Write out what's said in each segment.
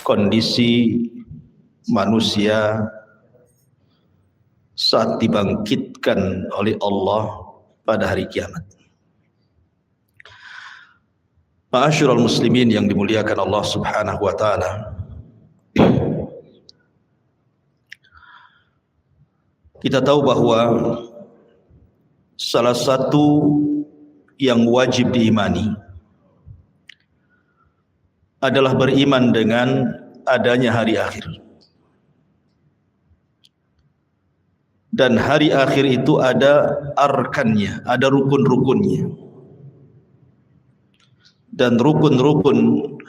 kondisi manusia saat dibangkitkan oleh Allah pada hari kiamat. Ma'asyiral muslimin yang dimuliakan Allah Subhanahu wa taala. Kita tahu bahwa salah satu yang wajib diimani adalah beriman dengan adanya hari akhir. Dan hari akhir itu ada arkannya, ada rukun-rukunnya. Dan rukun-rukun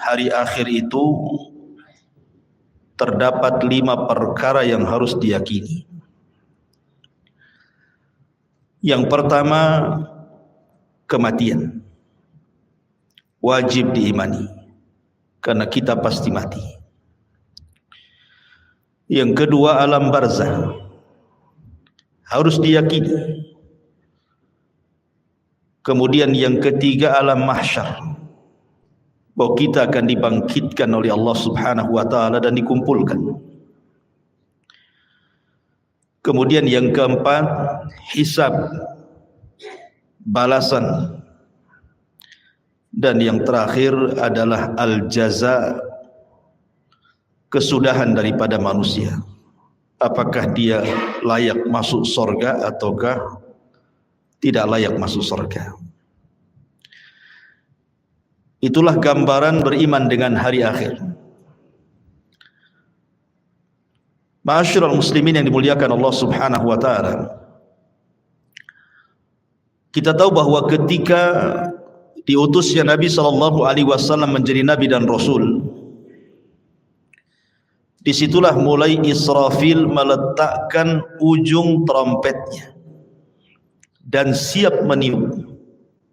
hari akhir itu terdapat 5 perkara yang harus diyakini. Yang pertama, kematian. Wajib diimani, karena kita pasti mati. Yang kedua, alam barzah. Harus diyakini. Kemudian yang ketiga, alam mahsyar. Bahwa kita akan dibangkitkan oleh Allah Subhanahu wa taala dan dikumpulkan. Kemudian yang keempat, hisab, balasan. Dan yang terakhir adalah al-jaza, kesudahan daripada manusia. Apakah dia layak masuk surga ataukah tidak layak masuk surga. Itulah gambaran beriman dengan hari akhir. Ma'asyiral muslimin yang dimuliakan Allah Subhanahu wa taala. Kita tahu bahwa ketika diutusnya Nabi sallallahu alaihi wasallam menjadi nabi dan rasul, disitulah mulai Israfil meletakkan ujung trompetnya dan siap meniup,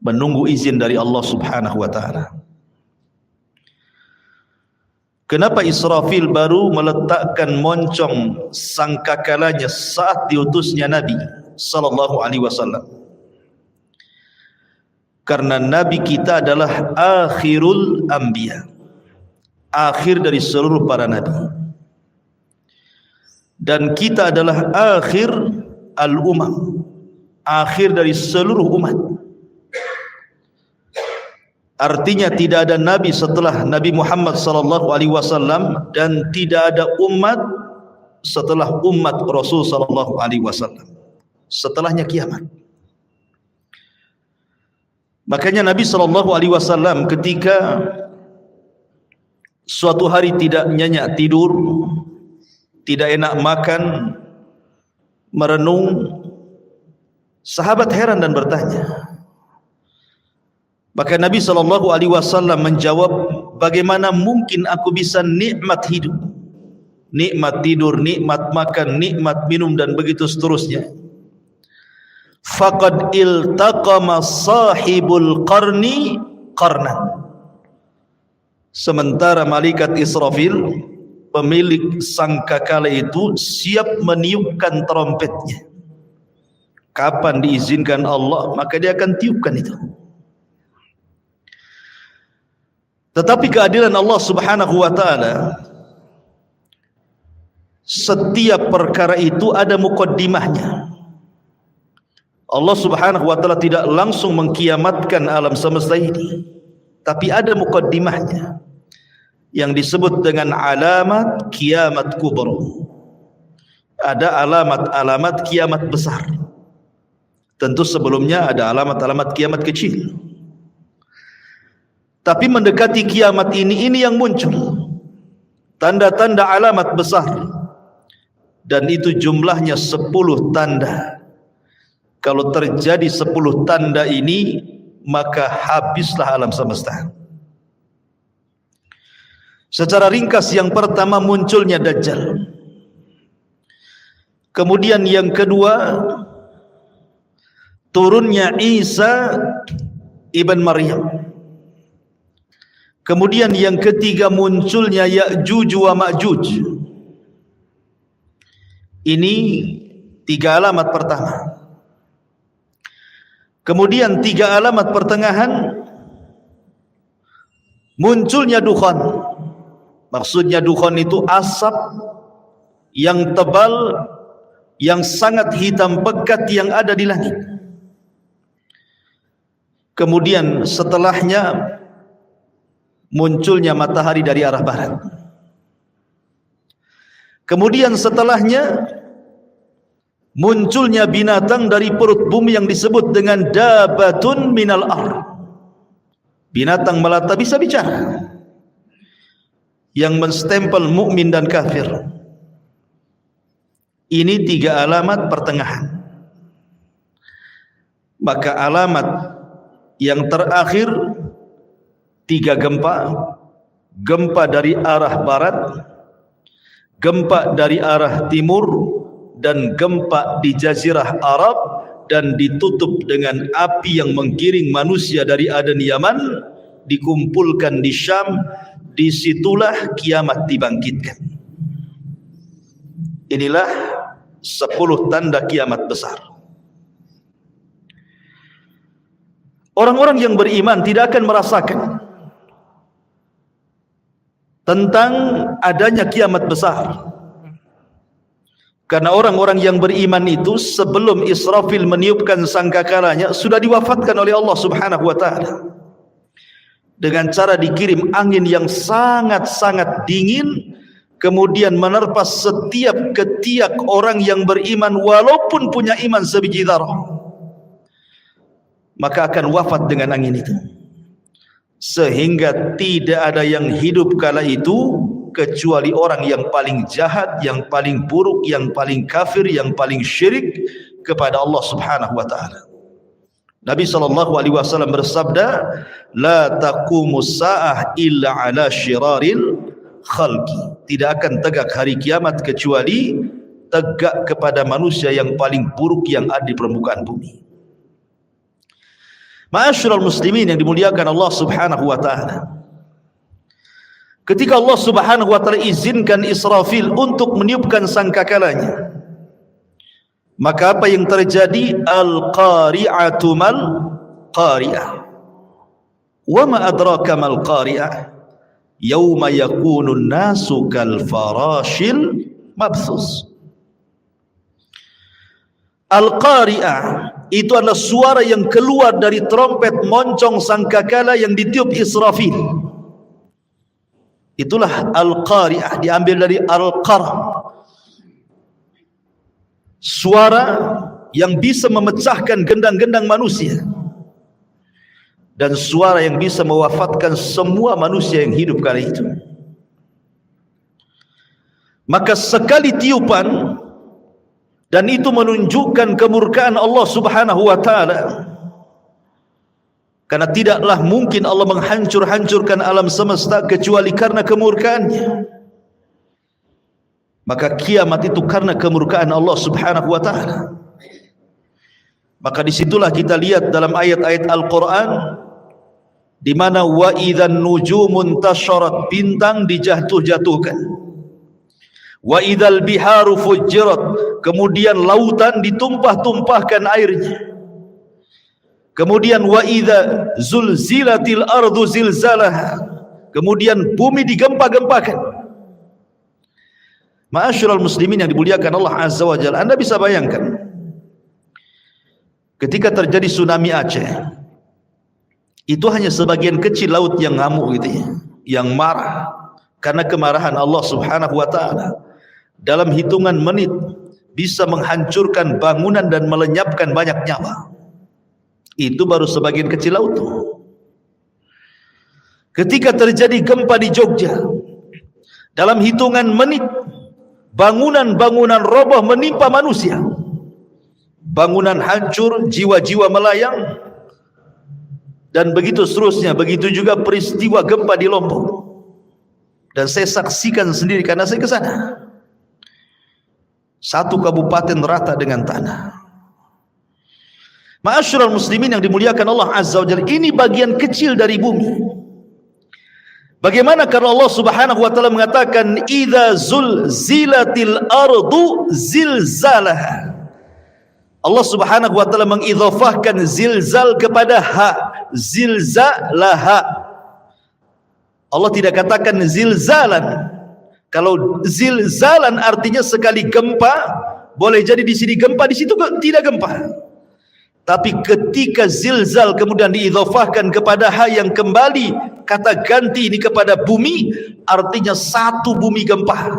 menunggu izin dari Allah Subhanahu wa taala. Kenapa Israfil baru meletakkan moncong sangkakalanya saat diutusnya Nabi sallallahu alaihi wasallam? Karena Nabi kita adalah akhirul anbiya, akhir dari seluruh para nabi. Dan kita adalah akhir al-umam, akhir dari seluruh umat. Artinya tidak ada nabi setelah Nabi Muhammad sallallahu alaihi wasallam dan tidak ada umat setelah umat Rasul sallallahu alaihi wasallam. Setelahnya kiamat. Makanya Nabi sallallahu alaihi wasallam ketika suatu hari tidak nyenyak tidur, tidak enak makan, merenung, sahabat heran dan bertanya. Maka Nabi sallallahu alaihi wasallam menjawab, bagaimana mungkin aku bisa nikmat hidup, nikmat tidur, nikmat makan, nikmat minum dan begitu seterusnya. Faqad iltaqama sahibul qarni qarnan. Sementara malaikat Israfil, pemilik sangkakala itu, siap meniupkan trompetnya. Kapan diizinkan Allah, maka dia akan tiupkan itu. Tetapi keadilan Allah Subhanahu wa taala, setiap perkara itu ada muqaddimahnya. Allah Subhanahu wa taala tidak langsung mengkiamatkan alam semesta ini, tapi ada muqaddimahnya yang disebut dengan alamat kiamat kubra. Ada alamat-alamat kiamat besar. Tentu sebelumnya ada alamat-alamat kiamat kecil. Tapi mendekati kiamat ini yang muncul tanda-tanda alamat besar, dan itu jumlahnya 10 tanda. Kalau terjadi 10 tanda ini, maka habislah alam semesta. Secara ringkas, yang pertama munculnya Dajjal. Kemudian yang kedua, turunnya Isa ibn Maryam. Kemudian yang ketiga, munculnya Ya'juj wa Ma'juj. Ini 3 alamat pertama. Kemudian 3 alamat pertengahan, munculnya dukhan, Maksudnya dukhon itu asap yang tebal, yang sangat hitam pekat yang ada di langit. Kemudian setelahnya munculnya matahari dari arah barat. Kemudian setelahnya munculnya binatang dari perut bumi yang disebut dengan dabatun minal ar. Binatang melata bisa bicara, yang menstempel mukmin dan kafir. Ini 3 alamat pertengahan. Maka alamat yang terakhir 3 gempa. Gempa dari arah barat, gempa dari arah timur, dan gempa di Jazirah Arab, dan ditutup dengan api yang menggiring manusia dari Aden Yaman, dikumpulkan di Syam. Disitulah kiamat dibangkitkan. Inilah 10 tanda kiamat besar. Orang-orang yang beriman tidak akan merasakan tentang adanya kiamat besar, karena orang-orang yang beriman itu sebelum Israfil meniupkan sangkakalanya sudah diwafatkan oleh Allah Subhanahu wa ta'ala dengan cara dikirim angin yang sangat-sangat dingin, kemudian menerpa setiap ketiak orang yang beriman walaupun punya iman sebiji zarah, maka akan wafat dengan angin itu. Sehingga tidak ada yang hidup kala itu kecuali orang yang paling jahat, yang paling buruk, yang paling kafir, yang paling syirik kepada Allah Subhanahu wa ta'ala. Nabi SAW bersabda, la taqumus sa'ah illa ala syiraril khalqi. Tidak akan tegak hari kiamat kecuali tegak kepada manusia yang paling buruk yang ada di permukaan bumi. Ma'asyiral muslimin yang dimuliakan Allah Subhanahu wa ta'ala, ketika Allah Subhanahu wa ta'ala izinkan Israfil untuk meniupkan sangkakalanya, maka apa yang terjadi? Al-qari'atu mal qari'ah. Wa ma adraka mal qari'ah? Yauma yakunun nasu kal farashil mabthus. Al-qari'ah itu adalah suara yang keluar dari trompet moncong sangkakala yang ditiup Israfil. Itulah al-qari'ah, diambil dari al-qara, suara yang bisa memecahkan gendang-gendang manusia, dan suara yang bisa mewafatkan semua manusia yang hidup kali itu. Maka sekali tiupan, dan itu menunjukkan kemurkaan Allah Subhanahu wa ta'ala, karena tidaklah mungkin Allah menghancur-hancurkan alam semesta kecuali karena kemurkaannya. Maka kiamat itu karena kemurkaan Allah Subhanahu wa ta'ala. Maka disitulah kita lihat dalam ayat-ayat Al-Quran, di mana wa idzan nujumun tasyarat, bintang dijatuh-jatuhkan. Wa idzal biharu fujirat, kemudian lautan ditumpah-tumpahkan airnya. Kemudian wa idza zulzilatil ardu zilzalaha, kemudian bumi digempa-gempakan. Ma'asyiral muslimin yang dimuliakan Allah Azza wa Jalla, Anda bisa bayangkan ketika terjadi tsunami Aceh, itu hanya sebagian kecil laut yang ngamuk gitu ya, yang marah karena kemarahan Allah Subhanahu wa ta'ala. Dalam hitungan menit bisa menghancurkan bangunan dan melenyapkan banyak nyawa. Itu baru sebagian kecil laut. Ketika terjadi gempa di Jogja, dalam hitungan menit bangunan-bangunan roboh menimpa manusia, bangunan hancur, jiwa-jiwa melayang, dan begitu seterusnya. Begitu juga peristiwa gempa di Lombok, dan saya saksikan sendiri karena saya ke sana. Satu kabupaten rata dengan tanah. Ma'asyiral muslimin yang dimuliakan Allah Azza wa Jalla, ini bagian kecil dari bumi. Bagaimana karena Allah Subhanahu wa ta'ala mengatakan idza zulzilatil ardu zilzalaha. Allah Subhanahu wa ta'ala mengidhafahkan zilzal kepada ha, zilzalaha. Allah tidak katakan zilzalan, Kalau zilzalan artinya sekali gempa, boleh jadi di sini gempa, di situ tidak gempa. Tapi ketika zilzal kemudian diidhafahkan kepada hal yang kembali kata ganti ini kepada bumi, artinya satu bumi gempa.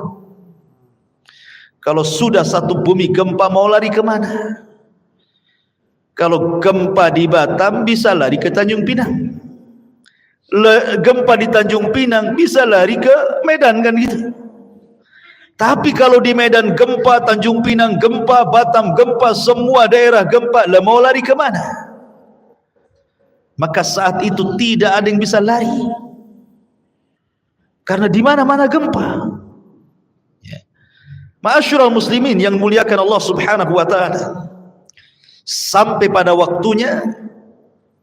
Kalau sudah satu bumi gempa, mau lari kemana? Kalau gempa di Batam bisa lari ke Tanjung Pinang. Gempa di Tanjung Pinang bisa lari ke Medan, kan gitu. Tapi kalau di Medan gempa, Tanjung Pinang gempa, Batam gempa, semua daerah gempa, lah mau lari kemana? Maka saat itu tidak ada yang bisa lari, karena di mana-mana gempa. Ma'asyiral muslimin yang muliakan Allah Subhanahu wa taala, sampai pada waktunya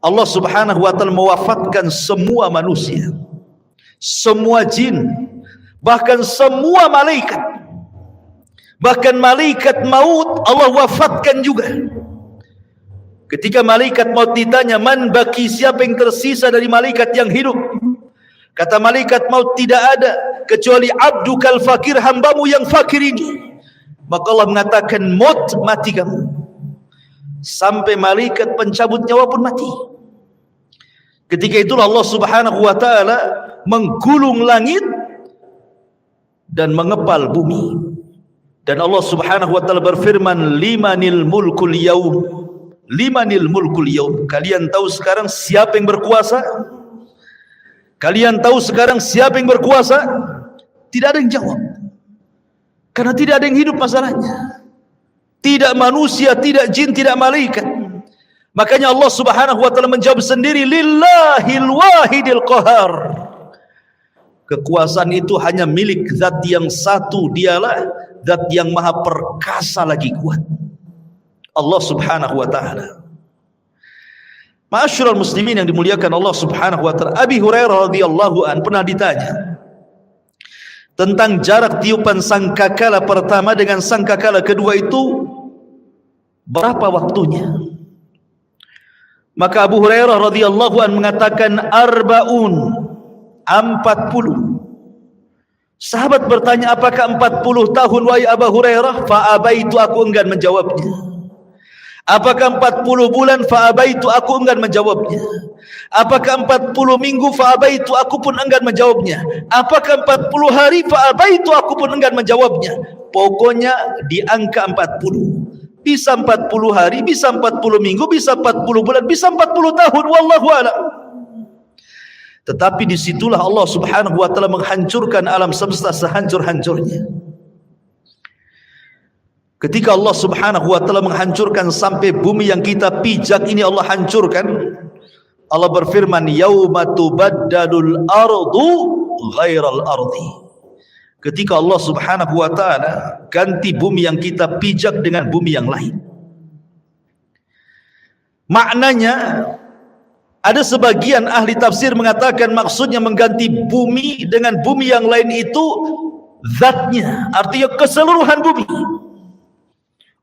Allah Subhanahu wa taala mewafatkan semua manusia, semua jin, bahkan semua malaikat. Bahkan malaikat maut Allah wafatkan juga. Ketika malaikat maut ditanya, man baki, siapa yang tersisa dari malaikat yang hidup? Kata malaikat maut, tidak ada kecuali abdukal fakir, hambamu yang fakir ini. Maka Allah mengatakan, mut, mati kamu. Sampai malaikat pencabut nyawa pun mati. Ketika itulah Allah Subhanahu wa taala menggulung langit dan mengepal bumi. Dan Allah Subhanahu wa taala berfirman, limanil mulkul yaum, limanil mulkul yaum. Kalian tahu sekarang siapa yang berkuasa? Kalian tahu sekarang siapa yang berkuasa? Tidak ada yang jawab, karena tidak ada yang hidup masalahnya. Tidak manusia, tidak jin, tidak malaikat. Makanya Allah Subhanahu wa taala menjawab sendiri, lillahil wahidil qahar. Kekuasaan itu hanya milik zat yang satu, dialah zat yang maha perkasa lagi kuat, Allah Subhanahu wa taala. Ma'asyiral muslimin yang dimuliakan Allah Subhanahu wa taala, Abi Hurairah radhiyallahu an pernah ditanya tentang jarak tiupan sangkakala pertama dengan sangkakala kedua itu berapa waktunya. Maka Abu Hurairah radhiyallahu an mengatakan 40. Sahabat bertanya, apakah 40 tahun wahai Abu Hurairah? Fa'abaitu, aku enggan menjawabnya. Apakah 40 bulan? Fa'abaitu, aku enggan menjawabnya. Apakah 40 minggu? Fa'abaitu, aku pun enggan menjawabnya. Apakah 40 hari? Fa'abaitu, aku pun enggan menjawabnya. Pokoknya di angka 40. Bisa 40 hari, bisa 40 minggu, bisa 40 bulan, bisa 40 tahun, wallahu a'lam. Tetapi disitulah Allah Subhanahu wa taala menghancurkan alam semesta sehancur-hancurnya. Ketika Allah Subhanahu wa taala menghancurkan sampai bumi yang kita pijak ini Allah hancurkan, Allah berfirman, yauma tubaddalul ardu ghairal ardi. Ketika Allah Subhanahu wa taala ganti bumi yang kita pijak dengan bumi yang lain. Maknanya, ada sebagian ahli tafsir mengatakan maksudnya mengganti bumi dengan bumi yang lain itu zatnya, artinya keseluruhan bumi.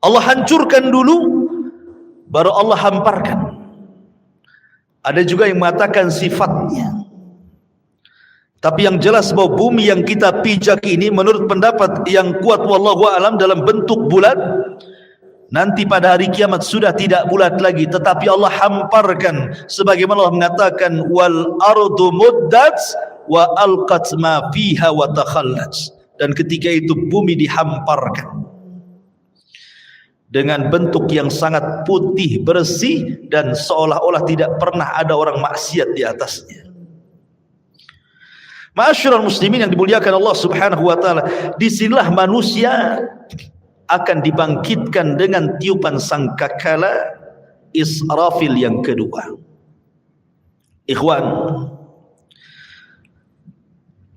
Allah hancurkan dulu, baru Allah hamparkan. Ada juga yang mengatakan sifatnya. Tapi yang jelas bahwa bumi yang kita pijak ini menurut pendapat yang kuat wallahu a'lam dalam bentuk bulat, nanti pada hari kiamat sudah tidak bulat lagi, tetapi Allah hamparkan sebagaimana Allah mengatakan wal ardu muddat wa alqat ma fiha wa takhallat. Dan ketika itu bumi dihamparkan dengan bentuk yang sangat putih bersih dan seolah-olah tidak pernah ada orang maksiat di atasnya. Ma'asyiral muslimin yang dimuliakan Allah Subhanahu wa taala, disinilah manusia akan dibangkitkan dengan tiupan sangkakala Israfil yang kedua. Ikhwan,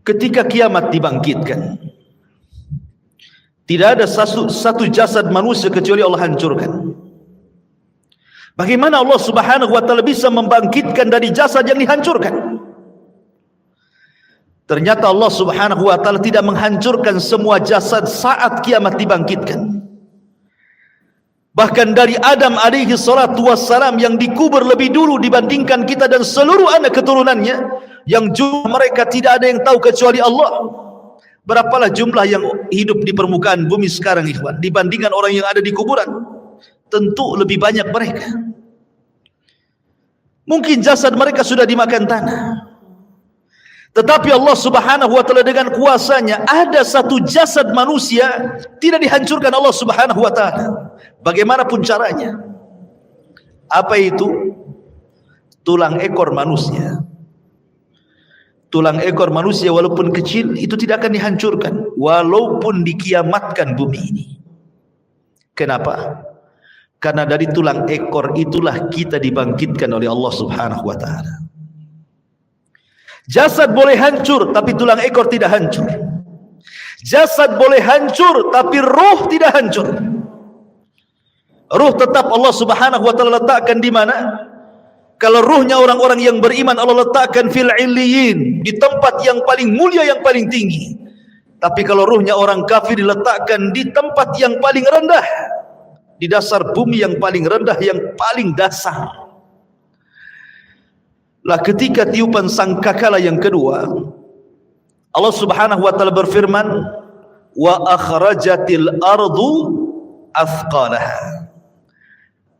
ketika kiamat dibangkitkan, tidak ada satu jasad manusia kecuali Allah hancurkan. Bagaimana Allah Subhanahu wa taala bisa membangkitkan dari jasad yang dihancurkan? Ternyata Allah Subhanahu wa taala tidak menghancurkan semua jasad saat kiamat dibangkitkan. Bahkan dari Adam alaihi salatu wassalam yang dikubur lebih dulu dibandingkan kita dan seluruh anak keturunannya, yang jumlah mereka tidak ada yang tahu kecuali Allah. Berapalah jumlah yang hidup di permukaan bumi sekarang, ikhwan, dibandingkan orang yang ada di kuburan? Tentu lebih banyak mereka. Mungkin jasad mereka sudah dimakan tanah. Tetapi Allah Subhanahu wa taala dengan kuasanya, ada satu jasad manusia tidak dihancurkan Allah Subhanahu wa taala. Bagaimanapun caranya. Apa itu? Tulang ekor manusia. Tulang ekor manusia walaupun kecil itu tidak akan dihancurkan walaupun dikiamatkan bumi ini. Kenapa? Karena dari tulang ekor itulah kita dibangkitkan oleh Allah Subhanahu wa taala. Jasad boleh hancur tapi tulang ekor tidak hancur. Jasad boleh hancur tapi ruh tidak hancur. Ruh tetap Allah Subhanahu wa taala letakkan di mana? Kalau ruhnya orang-orang yang beriman Allah letakkan fil illiyin, di tempat yang paling mulia, yang paling tinggi. Tapi kalau ruhnya orang kafir diletakkan di tempat yang paling rendah, di dasar bumi yang paling rendah, yang paling dasar. Lah ketika tiupan sangkakala yang kedua, Allah Subhanahu wa taala berfirman, wa akhrajatil ardu athqalaha.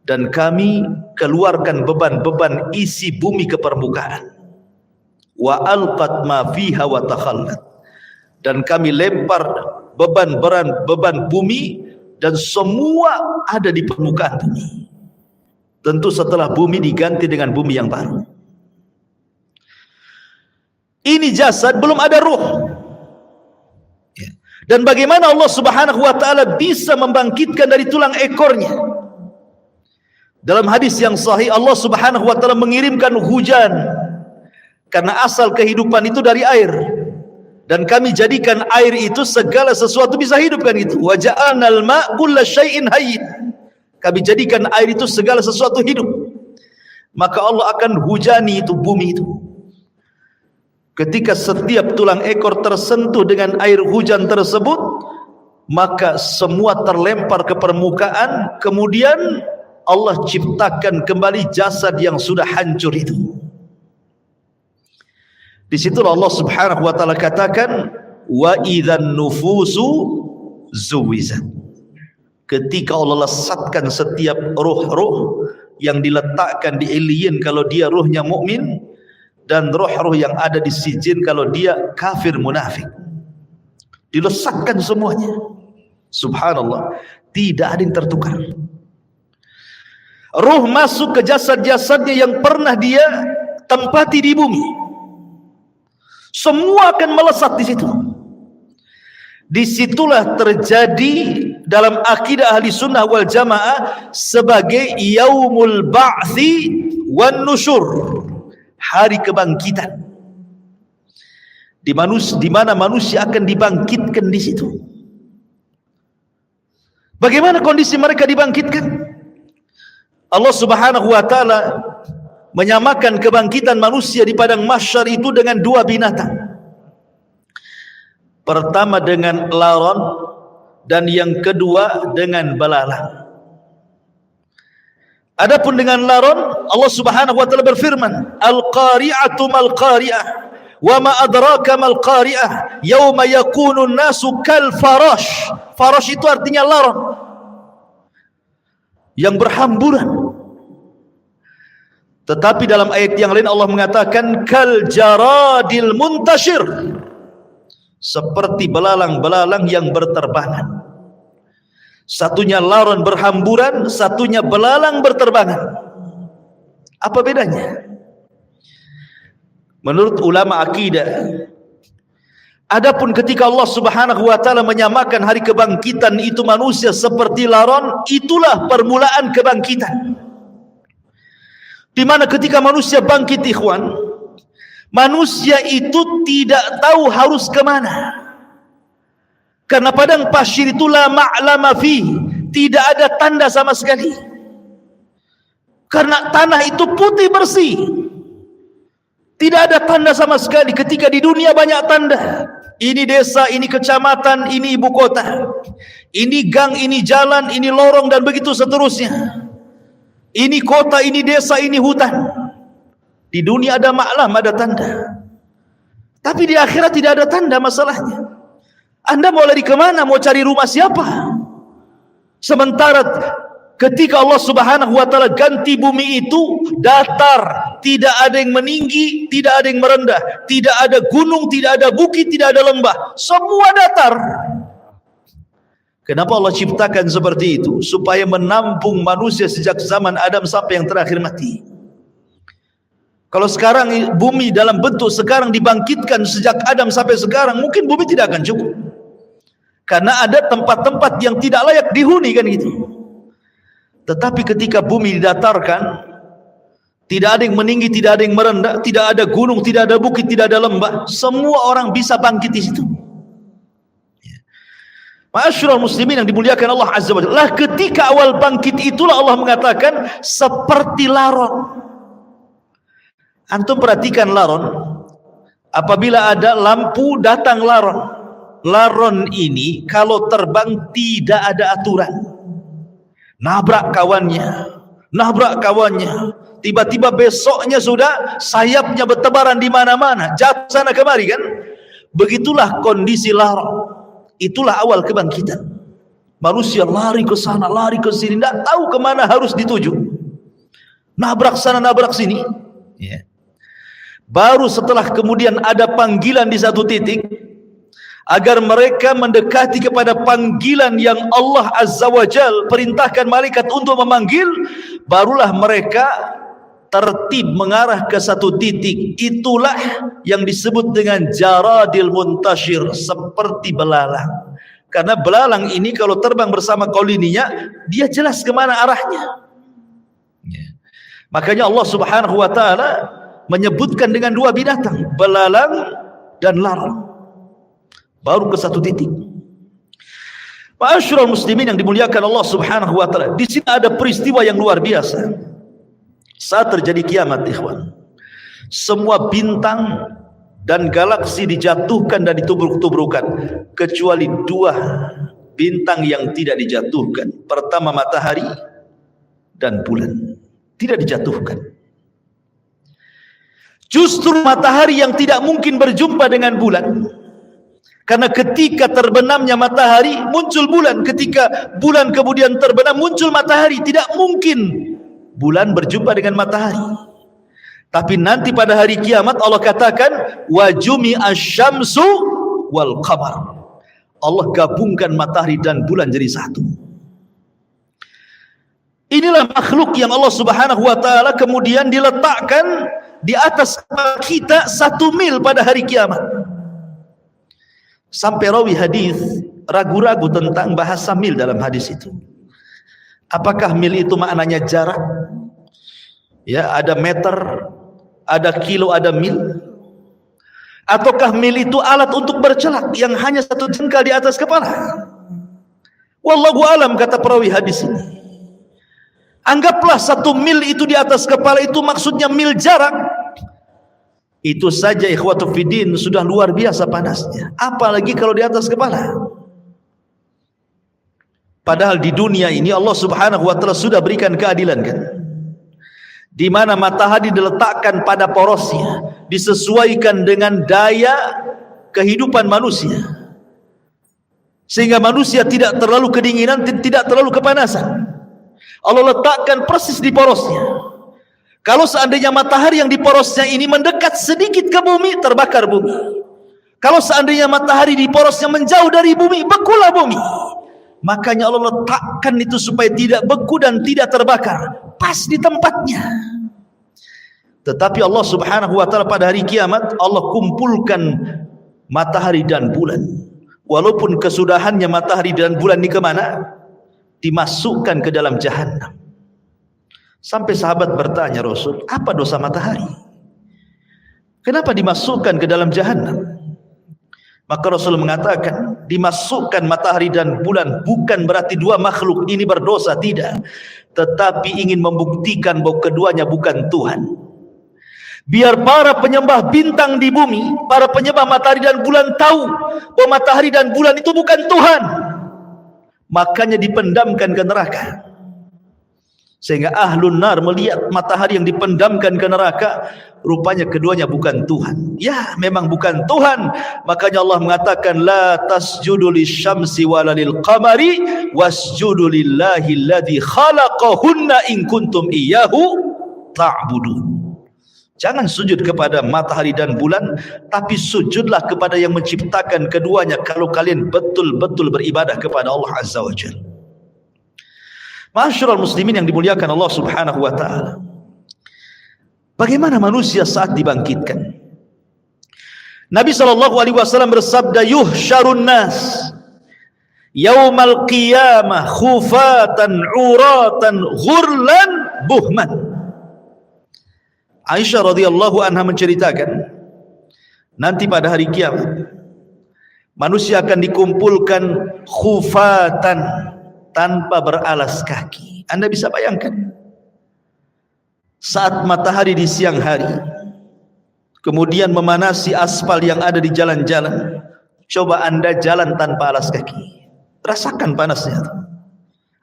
Dan kami keluarkan beban-beban isi bumi ke permukaan. Wa alqat ma fiha wa takhallat. Dan kami lempar beban bumi dan semua ada di permukaan bumi. Tentu setelah bumi diganti dengan bumi yang baru. Ini jasad, belum ada ruh. Dan bagaimana Allah Subhanahu wa taala bisa membangkitkan dari tulang ekornya? Dalam hadis yang sahih Allah Subhanahu wa taala mengirimkan hujan karena asal kehidupan itu dari air, dan kami jadikan air itu segala sesuatu bisa hidup, kan itu. Wa ja'alnal ma' kulla syai'in hayy. Kami jadikan air itu segala sesuatu hidup. Maka Allah akan hujani itu bumi itu. Ketika setiap tulang ekor tersentuh dengan air hujan tersebut, maka semua terlempar ke permukaan. Kemudian Allah ciptakan kembali jasad yang sudah hancur itu. Di situ Allah Subhanahu wa taala katakan, wa idzan nufusu zuwizat. Ketika Allah lesatkan setiap ruh-ruh yang diletakkan di illiyin kalau dia ruhnya mukmin, dan roh-roh yang ada di sijin kalau dia kafir munafik. Dilesatkan semuanya. Subhanallah, tidak ada yang tertukar. Ruh masuk ke jasad-jasadnya yang pernah dia tempati di bumi. Semua akan melesat di situ. Disitulah terjadi dalam akidah ahli sunnah wal jamaah sebagai yaumul ba'thi wan nusyur, hari kebangkitan. Di mana manusia akan dibangkitkan di situ. Bagaimana kondisi mereka dibangkitkan? Allah Subhanahu wa taala menyamakan kebangkitan manusia di padang mahsyar itu dengan dua binatang. Pertama dengan laron, dan yang kedua dengan belalang. Adapun dengan laron, Allah Subhanahu wa taala berfirman, al-qari'atu mal qari'ah wa ma adraka mal qari'ah yauma yakunu an-nasu kal farash. Farash itu artinya laron yang berhamburan. Tetapi dalam ayat yang lain Allah mengatakan kal jaradil muntashir, seperti belalang-belalang yang berterbangan. Satunya laron berhamburan, satunya belalang berterbangan. Apa bedanya? Menurut ulama akidah, adapun ketika Allah Subhanahu wa taala menyamakan hari kebangkitan itu manusia seperti laron, itulah permulaan kebangkitan. Di mana ketika manusia bangkit, ikhwan, manusia itu tidak tahu harus kemana. Karena padang pasir itu la ma'lama fi, tidak ada tanda sama sekali. Karena tanah itu putih bersih, tidak ada tanda sama sekali. Ketika di dunia banyak tanda. Ini desa, ini kecamatan, ini ibu kota, ini gang, ini jalan, ini lorong, dan begitu seterusnya. Ini kota, ini desa, ini hutan. Di dunia ada maklam, ada tanda. Tapi di akhirat tidak ada tanda masalahnya. Anda mau lari kemana? Mau cari rumah siapa? Sementara ketika Allah Subhanahu wa taala ganti bumi itu datar, tidak ada yang meninggi, tidak ada yang merendah, tidak ada gunung, tidak ada bukit, tidak ada lembah, semua datar. Kenapa Allah ciptakan seperti itu? Supaya menampung manusia sejak zaman Adam sampai yang terakhir mati. Kalau sekarang bumi dalam bentuk sekarang dibangkitkan sejak Adam sampai sekarang, mungkin bumi tidak akan cukup. Karena ada tempat-tempat yang tidak layak dihuni kan gitu. Tetapi ketika bumi didatarkan, tidak ada yang meninggi, tidak ada yang merendah, tidak ada gunung, tidak ada bukit, tidak ada lembah, semua orang bisa bangkit di situ. Ma'asyiral muslimin yang dimuliakan Allah Azza wa Jalla, ketika awal bangkit itulah Allah mengatakan seperti laron. Antum perhatikan laron, apabila ada lampu datang laron. Laron ini kalau terbang tidak ada aturan. Nabrak kawannya, tiba-tiba besoknya sudah sayapnya bertebaran di mana-mana, jatuh sana kemari kan. Begitulah kondisi laron. Itulah awal kebangkitan. Manusia lari ke sana, lari ke sini, tidak tahu kemana harus dituju. Nabrak sana, nabrak sini. Baru setelah kemudian ada panggilan di satu titik, agar mereka mendekati kepada panggilan yang Allah Azza wa Jal perintahkan malaikat untuk memanggil, barulah mereka tertib mengarah ke satu titik. Itulah yang disebut dengan jaradil muntashir, seperti belalang. Karena belalang ini kalau terbang bersama koloninya, dia jelas kemana arahnya. Makanya Allah Subhanahu wa ta'ala menyebutkan dengan dua binatang, belalang dan laron. Baru ke satu titik. Ma'asyiral muslimin yang dimuliakan Allah Subhanahu wa taala, di sini ada peristiwa yang luar biasa. Saat terjadi kiamat, ikhwan, semua bintang dan galaksi dijatuhkan dan ditubruk-tubrukan, kecuali dua bintang yang tidak dijatuhkan. Pertama matahari dan bulan tidak dijatuhkan. Justru matahari yang tidak mungkin berjumpa dengan bulan. Karena ketika terbenamnya matahari muncul bulan, ketika bulan kemudian terbenam muncul matahari. Tidak mungkin bulan berjumpa dengan matahari. Tapi nanti pada hari kiamat Allah katakan wa jumi'a syamsu wal qamar. Allah gabungkan matahari dan bulan jadi satu. Inilah makhluk yang Allah Subhanahu wa taala kemudian diletakkan di atas kita 1 mil pada hari kiamat. Sampai rawi hadis ragu-ragu tentang bahasa mil dalam hadis itu. Apakah mil itu maknanya jarak? Ya, ada meter, ada kilo, ada mil. Ataukah mil itu alat untuk bercelak yang hanya 1 jengkal di atas kepala? Wallahu alam, kata perawi hadis ini. Anggaplah 1 mil itu di atas kepala itu maksudnya mil jarak. Itu saja ikhwatu fiddin sudah luar biasa panasnya. Apalagi kalau di atas kepala. Padahal di dunia ini Allah Subhanahu wa taala sudah berikan keadilan kan. Di mana matahari diletakkan pada porosnya, disesuaikan dengan daya kehidupan manusia. Sehingga manusia tidak terlalu kedinginan, tidak terlalu kepanasan. Allah letakkan persis di porosnya. Kalau seandainya matahari yang di porosnya ini mendekat sedikit ke bumi, terbakar bumi. Kalau seandainya matahari di porosnya menjauh dari bumi, bekulah bumi. Makanya Allah letakkan itu supaya tidak beku dan tidak terbakar, pas di tempatnya. Tetapi Allah Subhanahu wa taala pada hari kiamat Allah kumpulkan matahari dan bulan. Walaupun kesudahannya matahari dan bulan ini kemana? Dimasukkan ke dalam jahanam. Sampai sahabat bertanya, Rasul, apa dosa matahari? Kenapa dimasukkan ke dalam jahanam? Maka Rasul mengatakan, dimasukkan matahari dan bulan bukan berarti dua makhluk ini berdosa, tidak. Tetapi ingin membuktikan bahwa keduanya bukan Tuhan. Biar para penyembah bintang di bumi, para penyembah matahari dan bulan tahu bahwa matahari dan bulan itu bukan Tuhan. Makanya dipendamkan ke neraka. Sehingga ahlun nar melihat matahari yang dipendamkan ke neraka, rupanya keduanya bukan Tuhan. Ya, memang bukan Tuhan. Makanya Allah mengatakan la tasjudu lisyamsi wala lilqamari wasjudu lillahi alladzi khalaqahunna in kuntum iyyahu ta'budun. Jangan sujud kepada matahari dan bulan, tapi sujudlah kepada yang menciptakan keduanya kalau kalian betul-betul beribadah kepada Allah Azza wa Jalla. Ma'asyiral muslimin yang dimuliakan Allah Subhanahu wa taala. Bagaimana manusia saat dibangkitkan? Nabi sallallahu alaihi wasallam bersabda, yuhsyarun nas yaumal qiyamah khufatan uratan ghurlan buhman. Aisyah radhiyallahu anha menceritakan, nanti pada hari kiamat manusia akan dikumpulkan khufatan, tanpa beralas kaki. Anda bisa bayangkan saat matahari di siang hari kemudian memanasi aspal yang ada di jalan-jalan. Coba Anda jalan tanpa alas kaki, rasakan panasnya.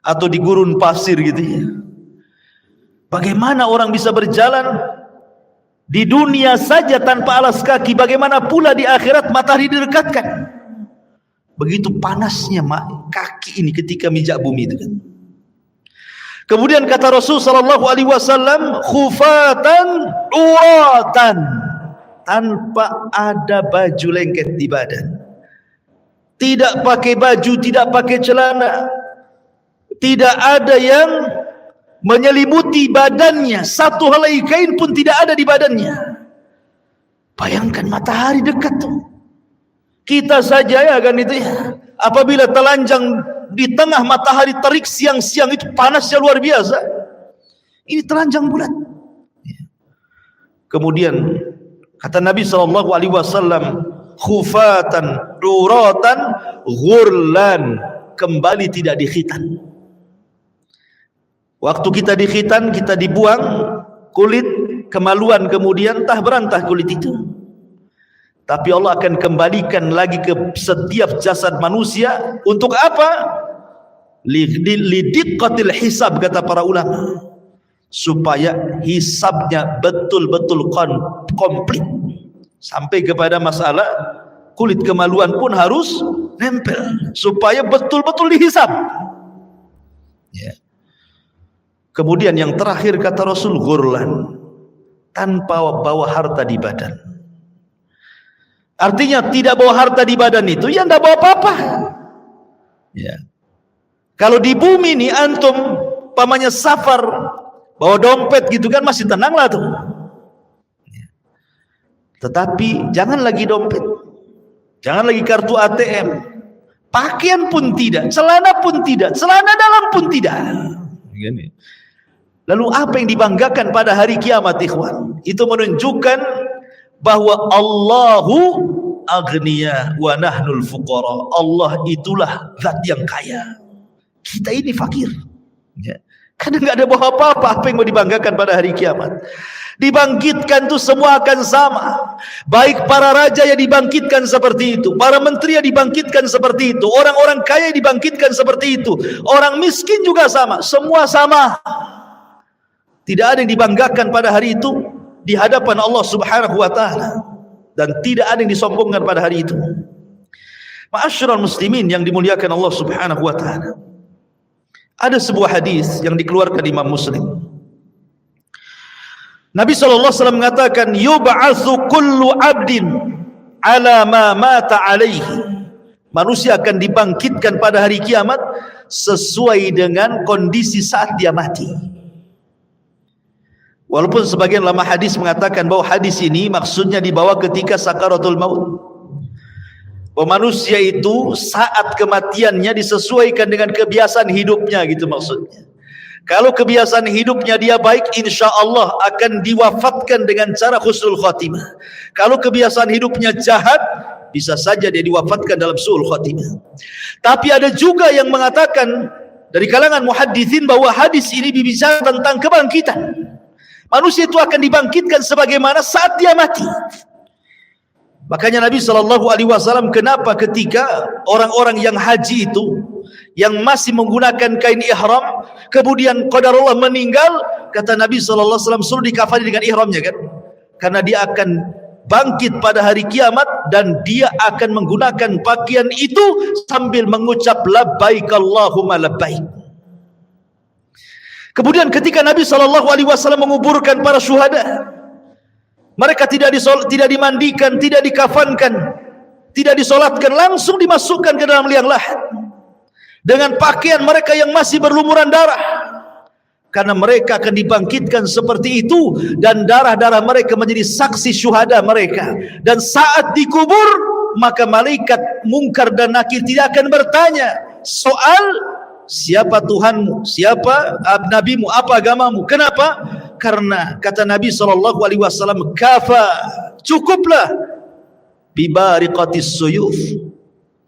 Atau di gurun pasir gitu ya. Bagaimana orang bisa berjalan di dunia saja tanpa alas kaki, bagaimana pula di akhirat matahari didekatkan. Begitu panasnya kaki ini ketika mijak bumi itu kan. Kemudian kata Rasul sallallahu alaihi wasallam, khufatan uratan, tanpa ada baju lengket di badan. Tidak pakai baju, tidak pakai celana. Tidak ada yang menyelimuti badannya, satu helai kain pun tidak ada di badannya. Bayangkan matahari dekat tuh. Kita saja ya kan itu ya, apabila telanjang di tengah matahari terik siang-siang itu panasnya luar biasa. Ini telanjang bulat. Kemudian kata Nabi sallallahu alaihi wasallam, khufatan uratan ghurlan, kembali tidak dikhitan. Waktu kita dikhitan, kita dibuang kulit, kemaluan kemudian entah berantah kulit itu. Tapi Allah akan kembalikan lagi ke setiap jasad manusia. Untuk apa? Lidiqqatil hisab, kata para ulama, supaya hisabnya betul-betul komplit. Sampai kepada masalah kulit kemaluan pun harus nempel, supaya betul-betul dihisab ya. Kemudian yang terakhir kata Rasul, ghurlan, tanpa bawa harta di badan. Artinya tidak bawa harta di badan itu ya tidak bawa apa-apa ya. Kalau di bumi ini antum pamannya safar bawa dompet gitu kan masih tenang lah tuh ya. Tetapi jangan lagi dompet, jangan lagi kartu ATM, pakaian pun tidak, celana pun tidak, celana dalam pun tidak. Lalu apa yang dibanggakan pada hari kiamat ikhwan? Itu menunjukkan bahwa Allahu aghniya wa nahnul fuqara. Allah itulah zat yang kaya, kita ini fakir ya. Karena nggak ada bawa apa-apa. Apa yang mau dibanggakan pada hari kiamat? Dibangkitkan tuh semua akan sama. Baik para raja yang dibangkitkan seperti itu, para menteri yang dibangkitkan seperti itu, orang-orang kaya yang dibangkitkan seperti itu, orang miskin juga sama, semua sama. Tidak ada yang dibanggakan pada hari itu di hadapan Allah Subhanahu wa taala, dan tidak ada yang disombongkan pada hari itu. Ma'asyiral muslimin yang dimuliakan Allah Subhanahu wa taala. Ada sebuah hadis yang dikeluarkan Imam Muslim. Nabi sallallahu alaihi wasallam mengatakan, yub'atsu kullu 'abdin 'ala ma mata 'alaihi. Manusia akan dibangkitkan pada hari kiamat sesuai dengan kondisi saat dia mati. Walaupun sebagian ulama hadis mengatakan bahwa hadis ini maksudnya dibawa ketika sakaratul maut. Bahwa manusia itu saat kematiannya disesuaikan dengan kebiasaan hidupnya, gitu maksudnya. Kalau kebiasaan hidupnya dia baik, insya Allah akan diwafatkan dengan cara husnul khatimah. Kalau kebiasaan hidupnya jahat, bisa saja dia diwafatkan dalam su'ul khatimah. Tapi ada juga yang mengatakan dari kalangan muhadditsin bahwa hadis ini berbicara tentang kebangkitan. Manusia itu akan dibangkitkan sebagaimana saat dia mati. Makanya Nabi SAW, kenapa ketika orang-orang yang haji itu, yang masih menggunakan kain ihram, kemudian qadarullah meninggal, kata Nabi sallallahu alaihi wasallam suruh dikafani dengan ihramnya kan, karena dia akan bangkit pada hari kiamat dan dia akan menggunakan pakaian itu sambil mengucap labbaik Allahumma labbaik. Kemudian ketika Nabi sallallahu alaihi wasallam menguburkan para syuhada, mereka tidak dimandikan, tidak dikafankan, tidak disolatkan, langsung dimasukkan ke dalam liang lahat dengan pakaian mereka yang masih berlumuran darah, karena mereka akan dibangkitkan seperti itu dan darah-darah mereka menjadi saksi syuhada mereka. Dan saat dikubur, maka malaikat mungkar dan nakir tidak akan bertanya soal siapa Tuhanmu, siapa nabimu, apa agamamu. Kenapa? Karena kata Nabi SAW, kafa, cukuplah bibariqatis suyuf,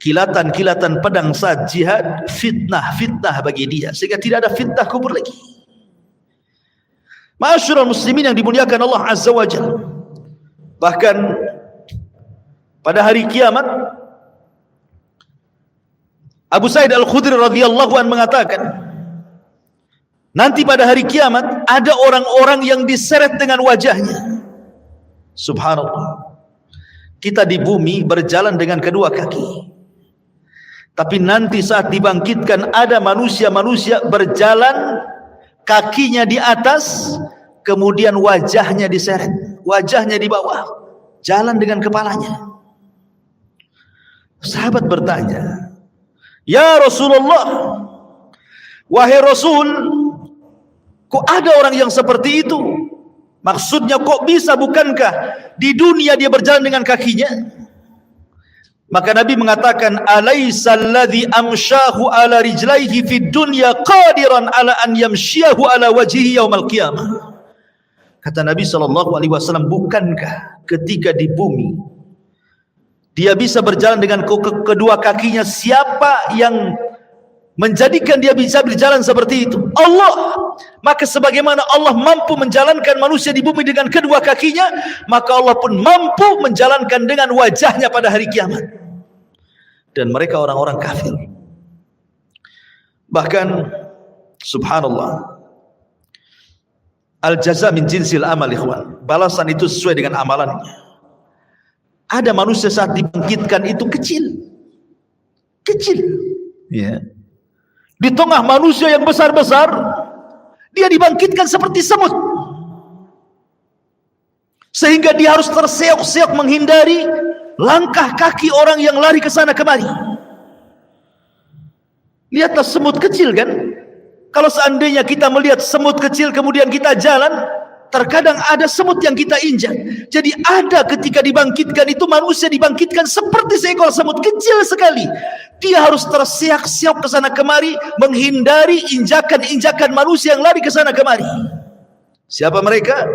kilatan-kilatan pedang saat jihad, fitnah bagi dia, sehingga tidak ada fitnah kubur lagi. Ma'asyiral muslimin yang dimuliakan Allah Azza wa Jalla, bahkan pada hari kiamat Abu Sa'id Al-Khudri radhiyallahu anhu mengatakan, nanti pada hari kiamat ada orang-orang yang diseret dengan wajahnya. Subhanallah, kita di bumi berjalan dengan kedua kaki, tapi nanti saat dibangkitkan ada manusia-manusia berjalan kakinya di atas, kemudian wajahnya diseret, wajahnya di bawah, jalan dengan kepalanya. Sahabat bertanya, ya Rasulullah, wahai Rasul, kok ada orang yang seperti itu? Maksudnya kok bisa, bukankah di dunia dia berjalan dengan kakinya? Maka Nabi mengatakan, alaysa alladhi amshahu ala rijlaihi fid dunya qadiran ala an yamshiyahu ala wajhihi yaumal qiyamah. Kata Nabi SAW, bukankah ketika di bumi dia bisa berjalan dengan kedua kakinya? Siapa yang menjadikan dia bisa berjalan seperti itu? Allah. Maka sebagaimana Allah mampu menjalankan manusia di bumi dengan kedua kakinya, maka Allah pun mampu menjalankan dengan wajahnya pada hari kiamat. Dan mereka orang-orang kafir. Bahkan subhanallah, al-jaza min jinsil amal, ikhwan, balasan itu sesuai dengan amalannya. Ada manusia saat dibangkitkan itu kecil ya. Di tengah manusia yang besar-besar, dia dibangkitkan seperti semut, sehingga dia harus terseok-seok menghindari langkah kaki orang yang lari ke sana kemari. Lihatlah semut kecil kan. Kalau seandainya kita melihat semut kecil kemudian kita jalan, terkadang ada semut yang kita injak. Jadi ada ketika dibangkitkan itu, manusia dibangkitkan seperti seekor semut kecil sekali. Dia harus terseok-seok ke sana kemari menghindari injakan-injakan manusia yang lari ke sana kemari. Siapa mereka?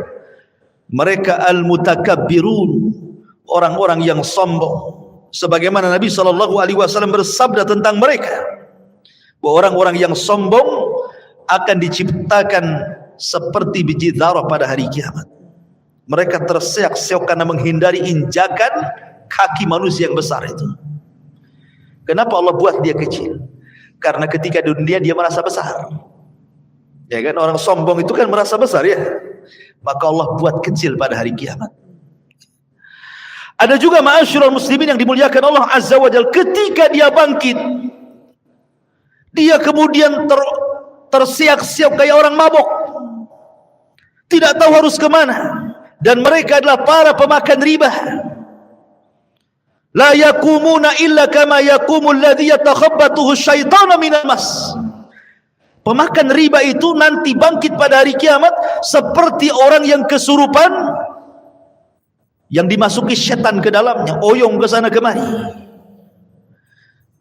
Mereka al-mutakabbirun, orang-orang yang sombong. Sebagaimana Nabi SAW bersabda tentang mereka, bahwa orang-orang yang sombong akan diciptakan seperti biji zarah pada hari kiamat. Mereka terseok-seok karena menghindari injakan kaki manusia yang besar itu. Kenapa Allah buat dia kecil? Karena ketika di dunia dia merasa besar, ya kan, orang sombong itu kan merasa besar ya. Maka Allah buat kecil pada hari kiamat. Ada juga ma'asyiral muslimin yang dimuliakan Allah Azza wa Jalla, ketika dia bangkit, dia kemudian terseok-seok kayak orang mabok, tidak tahu harus kemana. Dan mereka adalah para pemakan riba. La yakumuna illa kama yakumul ladzi yatakhabbathu syaitanu minal mas. Pemakan riba itu nanti bangkit pada hari kiamat seperti orang yang kesurupan, yang dimasuki setan ke dalamnya, oyong ke sana kemari.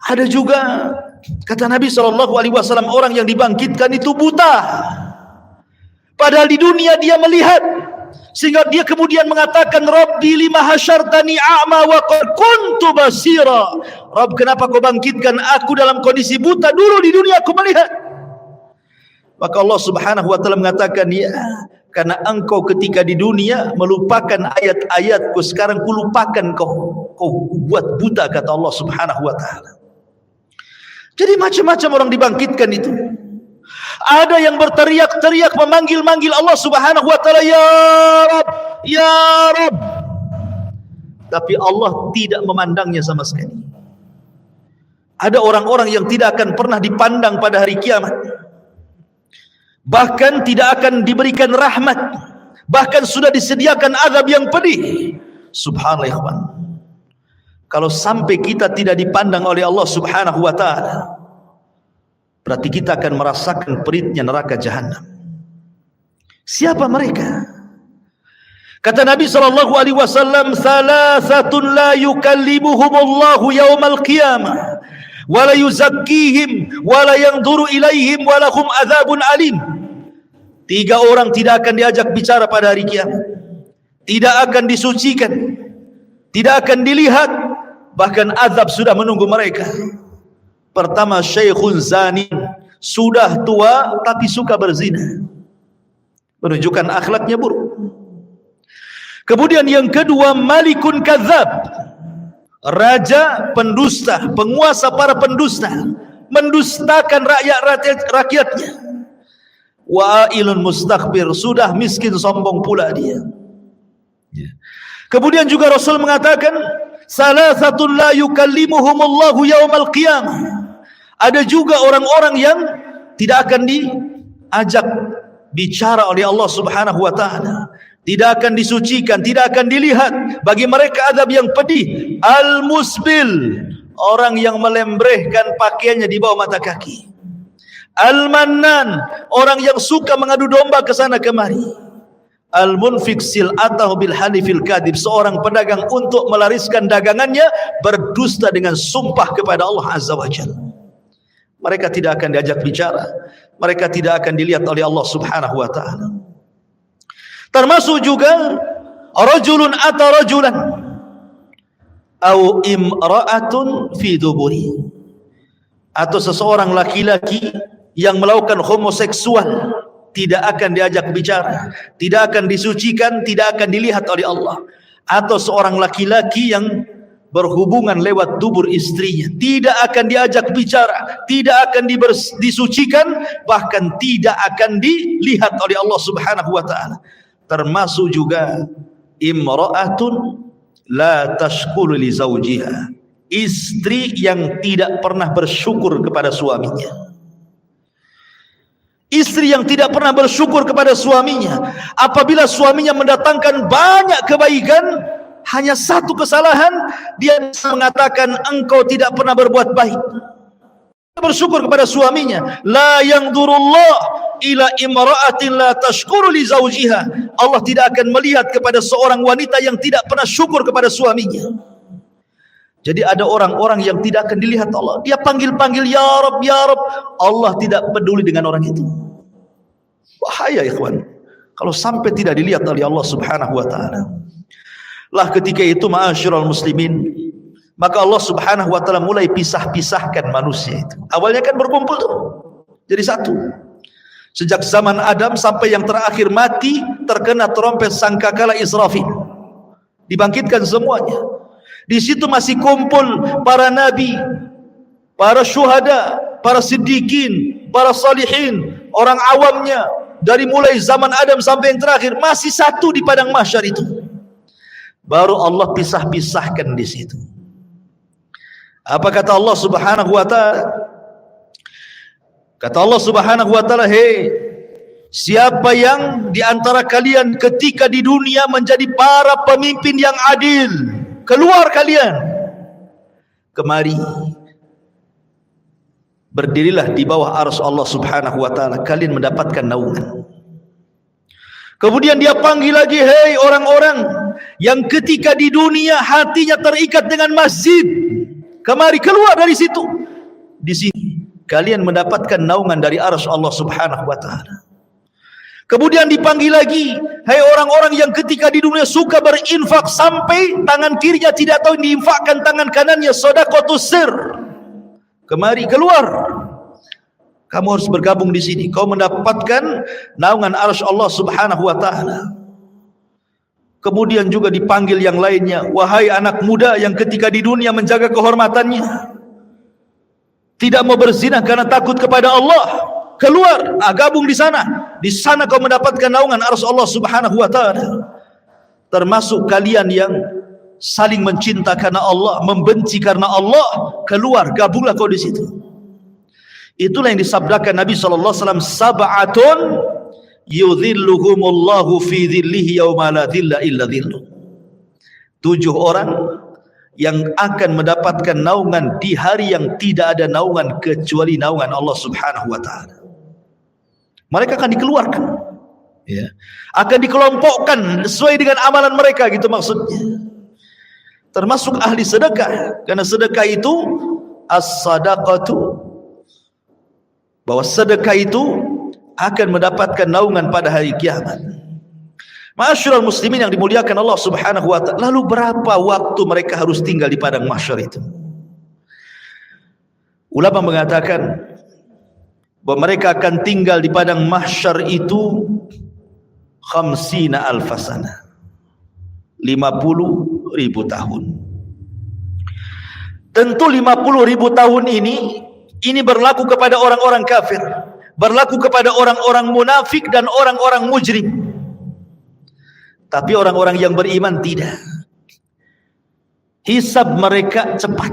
Ada juga, kata Nabi SAW, orang yang dibangkitkan itu buta, padahal di dunia dia melihat, sehingga dia kemudian mengatakan, Rabbi lima hasyartani a'ma wa qad kuntu basira. Rabb, kenapa kau bangkitkan aku dalam kondisi buta? Dulu di dunia aku melihat. Maka Allah Subhanahu wa taala mengatakan, ya, karena engkau ketika di dunia melupakan ayat-ayatku, sekarang kulupakan kau buat buta, kata Allah Subhanahu wa taala. Jadi macam-macam orang dibangkitkan itu. Ada yang berteriak-teriak memanggil-manggil Allah Subhanahu wa taala, ya Rabb, ya Rabb. Tapi Allah tidak memandangnya sama sekali. Ada orang-orang yang tidak akan pernah dipandang pada hari kiamat. Bahkan tidak akan diberikan rahmat. Bahkan sudah disediakan azab yang pedih. Subhanallah. Kalau sampai kita tidak dipandang oleh Allah Subhanahu wa taala, berarti kita akan merasakan peritnya neraka jahanam. Siapa mereka? Kata Nabi sallallahu alaihi wasallam, "Salasatun la yukallimuhumullahu yaumal qiyamah, wa la yuzakkihim, wa la yanzuru ilaihim, wa lahum adzabun alim." 3 orang tidak akan diajak bicara pada hari kiamat. Tidak akan disucikan, tidak akan dilihat, bahkan azab sudah menunggu mereka. Pertama, syekhun zani, sudah tua tapi suka berzina, menunjukkan akhlaknya buruk. Kemudian yang kedua, malikun kadzab, raja pendusta, penguasa para pendusta, mendustakan rakyatnya. Wa'ilun mustakbir, sudah miskin sombong pula dia. Kemudian juga Rasul mengatakan, salasatun la yukallimuhumullahu yaumal qiyamah. Ada juga orang-orang yang tidak akan diajak bicara oleh Allah Subhanahu wa taala, tidak akan disucikan, tidak akan dilihat. Bagi mereka azab yang pedih. Al-musbil, orang yang melembrehkan pakaiannya di bawah mata kaki. Al-mannan, orang yang suka mengadu domba ke sana kemari. Al-munfiq sil'atahu bil halifil kadhib, seorang pedagang untuk melariskan dagangannya berdusta dengan sumpah kepada Allah Azza wa Jalla. Mereka tidak akan diajak bicara, mereka tidak akan dilihat oleh Allah Subhanahu wa taala. Termasuk juga rajulun ata rajulan au imra'atun fi duburi, atau seseorang laki-laki yang melakukan homoseksual, tidak akan diajak bicara, tidak akan disucikan, tidak akan dilihat oleh Allah. Atau seorang laki-laki yang berhubungan lewat dubur istrinya, tidak akan diajak bicara, tidak akan disucikan, bahkan tidak akan dilihat oleh Allah Subhanahu wa taala. Termasuk juga imra'atun la tashkuru li zawjiha, istri yang tidak pernah bersyukur kepada suaminya. Istri yang tidak pernah bersyukur kepada suaminya. Apabila suaminya mendatangkan banyak kebaikan, hanya satu kesalahan, dia mengatakan engkau tidak pernah berbuat baik. Bersyukur kepada suaminya. La yanzurullah ila imra'atin la tashkuru li zawjiha. Allah tidak akan melihat kepada seorang wanita yang tidak pernah syukur kepada suaminya. Jadi ada orang-orang yang tidak akan dilihat Allah. Dia panggil-panggil ya Rabb, ya Rabb. Allah tidak peduli dengan orang itu. Bahaya ikhwan, kalau sampai tidak dilihat oleh Allah Subhanahu wa taala. Lah ketika itu ma'asyiral muslimin, maka Allah Subhanahu wa taala mulai pisah-pisahkan manusia itu. Awalnya kan berkumpul tuh, jadi satu. Sejak zaman Adam sampai yang terakhir mati terkena trompet sangkakala Israfil. Dibangkitkan semuanya. Di situ masih kumpul para nabi, para syuhada, para siddiqin, para salihin, orang awamnya, dari mulai zaman Adam sampai yang terakhir masih satu di padang mahsyar itu. Baru Allah pisah-pisahkan di situ. Apa kata Allah Subhanahu wa taala? Kata Allah Subhanahu wa taala, "Hei, siapa yang di antara kalian ketika di dunia menjadi para pemimpin yang adil, keluar kalian. Kemari. Berdirilah di bawah arsy Allah Subhanahu wa taala, kalian mendapatkan naungan." Kemudian dia panggil lagi, "Hei orang-orang yang ketika di dunia hatinya terikat dengan masjid, kemari keluar dari situ. Di sini kalian mendapatkan naungan dari arsy Allah Subhanahu wa taala." Kemudian dipanggil lagi, "Hai orang-orang yang ketika di dunia suka berinfak sampai tangan kirinya tidak tahu diinfakkan tangan kanannya, sedekahus sir. Kemari keluar. Kamu harus bergabung di sini. Kau mendapatkan naungan arsy Allah Subhanahu wa taala." Kemudian juga dipanggil yang lainnya, "Wahai anak muda yang ketika di dunia menjaga kehormatannya, tidak mau berzina karena takut kepada Allah, keluar, gabung di sana. Di sana kau mendapatkan naungan arsy Allah Subhanahu wa taala. Termasuk kalian yang saling mencinta karena Allah, membenci karena Allah, keluar, gabunglah kau di situ. Itulah yang disabdakan Nabi sallallahu alaihi wasallam, sab'atun yudhilluhumullahu fi dhillihi yauma la dhilla illa dhilluh. 7 orang yang akan mendapatkan naungan di hari yang tidak ada naungan kecuali naungan Allah Subhanahu wa taala. Mereka akan dikeluarkan, ya, akan dikelompokkan sesuai dengan amalan mereka, gitu maksudnya. Termasuk ahli sedekah, karena sedekah itu as-sadaqatu, bahwa sedekah itu akan mendapatkan naungan pada hari kiamat. Ma'asyiral muslimin yang dimuliakan Allah Subhanahu wa taala, lalu berapa waktu mereka harus tinggal di padang mahsyar itu? Ulama mengatakan bahwa mereka akan tinggal di padang mahsyar itu 50 alfasana, 50.000 tahun. Tentu 50.000 tahun ini berlaku kepada orang-orang kafir, berlaku kepada orang-orang munafik dan orang-orang mujrim. Tapi orang-orang yang beriman tidak. Hisab mereka cepat.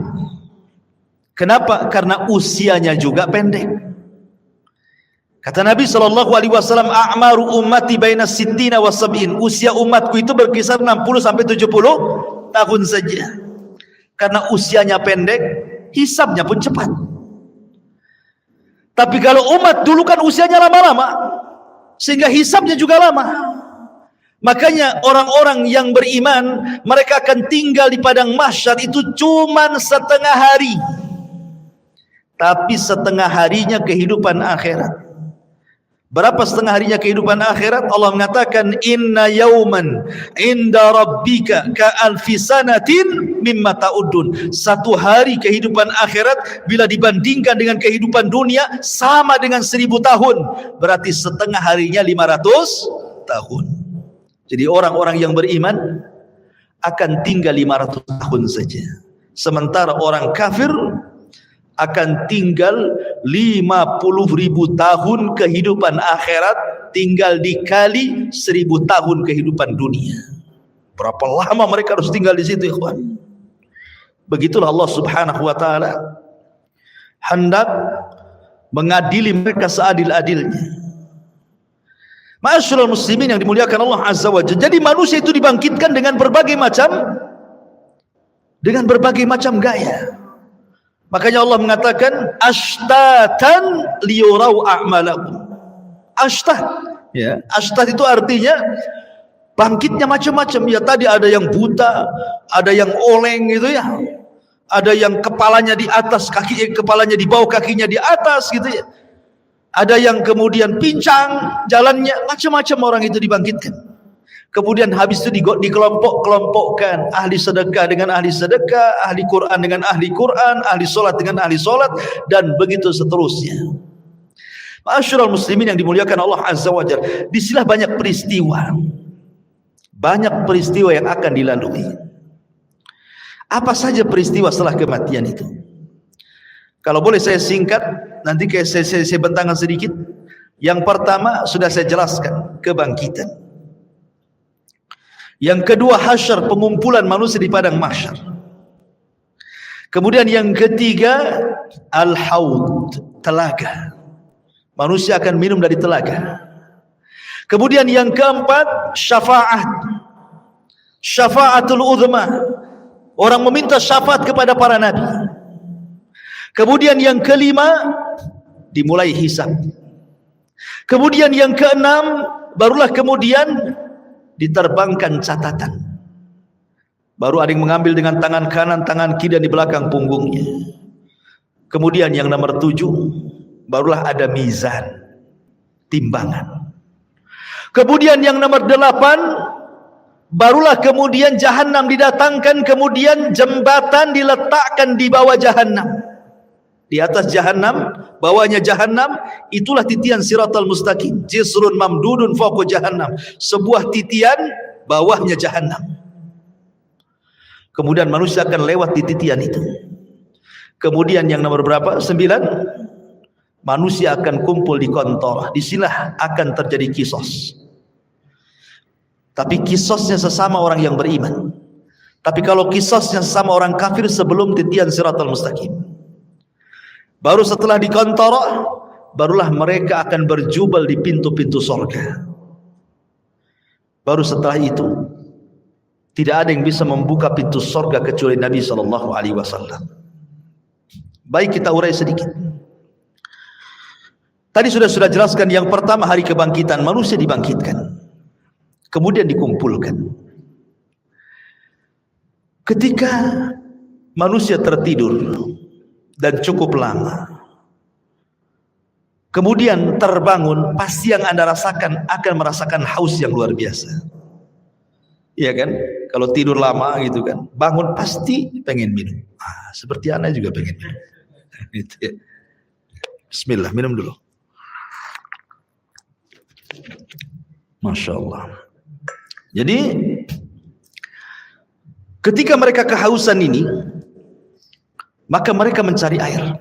Kenapa? Karena usianya juga pendek. Kata Nabi SAW, a'maru ummati baina sittina wa sab'in. Usia umatku itu berkisar 60 sampai 70 tahun saja. Karena usianya pendek, hisabnya pun cepat. Tapi kalau umat dulu kan usianya lama-lama, sehingga hisabnya juga lama. Makanya orang-orang yang beriman, mereka akan tinggal di padang mahsyar itu cuman setengah hari. Tapi setengah harinya kehidupan akhirat. Berapa setengah harinya kehidupan akhirat? Allah mengatakan, inna yauman inda rabbika ka alfi sanatin mimma ta'udun. Satu hari kehidupan akhirat bila dibandingkan dengan kehidupan dunia sama dengan 1000 tahun. Berarti setengah harinya 500 tahun. Jadi orang-orang yang beriman akan tinggal 500 tahun saja. Sementara orang kafir akan tinggal 50.000 tahun kehidupan akhirat, tinggal dikali 1000 tahun kehidupan dunia. Berapa lama mereka harus tinggal di situ, ikhwan? Begitulah Allah Subhanahu wa taala hendak mengadili mereka seadil-adilnya. Ma'asyiral muslimin yang dimuliakan Allah Azza wa Jalla. Jadi manusia itu dibangkitkan dengan berbagai macam gaya. Makanya Allah mengatakan ashtatan liyurau a'malakum. Ashtat, ya. Ashtat itu artinya bangkitnya macam-macam. Ya, tadi ada yang buta, ada yang oleng gitu ya. Ada yang kepalanya di atas, kepalanya di bawah, kakinya di atas gitu ya. Ada yang kemudian pincang jalannya, macam-macam orang itu dibangkitkan. Kemudian habis itu dikelompok-kelompokkan, ahli sedekah dengan ahli sedekah, ahli Quran dengan ahli Quran, ahli solat dengan ahli solat, dan begitu seterusnya. Ma'asyiral muslimin yang dimuliakan Allah Azza wa Jalla, disinilah banyak peristiwa yang akan dilalui. Apa saja peristiwa setelah kematian itu? Kalau boleh saya singkat, nanti saya bentangkan sedikit. Yang pertama sudah saya jelaskan, kebangkitan. Yang kedua, hasyar, pengumpulan manusia di padang mahsyar. Kemudian yang ketiga, al-haud, telaga. Manusia akan minum dari telaga. Kemudian yang keempat, syafa'atul uzma. Orang meminta syafaat kepada para nabi. Kemudian yang kelima, dimulai hisab. Kemudian yang keenam, barulah kemudian diterbangkan catatan. Baru ada yang mengambil dengan tangan kanan, tangan kiri, dan di belakang punggungnya. Kemudian yang nomor 7, barulah ada mizan, timbangan. Kemudian yang nomor 8, barulah kemudian jahanam didatangkan, kemudian jembatan diletakkan di bawah jahanam. Di atas jahanam, bawahnya jahanam, itulah titian siratal mustaqim. Jisrun mamdudun fawqa jahannam. Sebuah titian, bawahnya jahanam. Kemudian manusia akan lewat di titian itu. Kemudian yang nomor berapa? 9. Manusia akan kumpul di kontor. Disinilah akan terjadi kisos. Tapi kisosnya sesama orang yang beriman. Tapi kalau kisosnya sesama orang kafir sebelum titian siratal mustaqim. Baru setelah di kontor, barulah mereka akan berjubel di pintu-pintu surga. Baru setelah itu tidak ada yang bisa membuka pintu surga kecuali Nabi SAW. Baik, kita urai sedikit. Tadi sudah jelaskan yang pertama hari kebangkitan, manusia dibangkitkan. Kemudian dikumpulkan. Ketika manusia tertidur dan cukup lama, kemudian terbangun, pasti yang Anda rasakan akan merasakan haus yang luar biasa. Iya kan? Kalau tidur lama gitu kan, bangun pasti pengen minum. Seperti Anda juga pengen minum. Bismillah, minum dulu. Masya Allah. Jadi ketika mereka kehausan ini, maka mereka mencari air.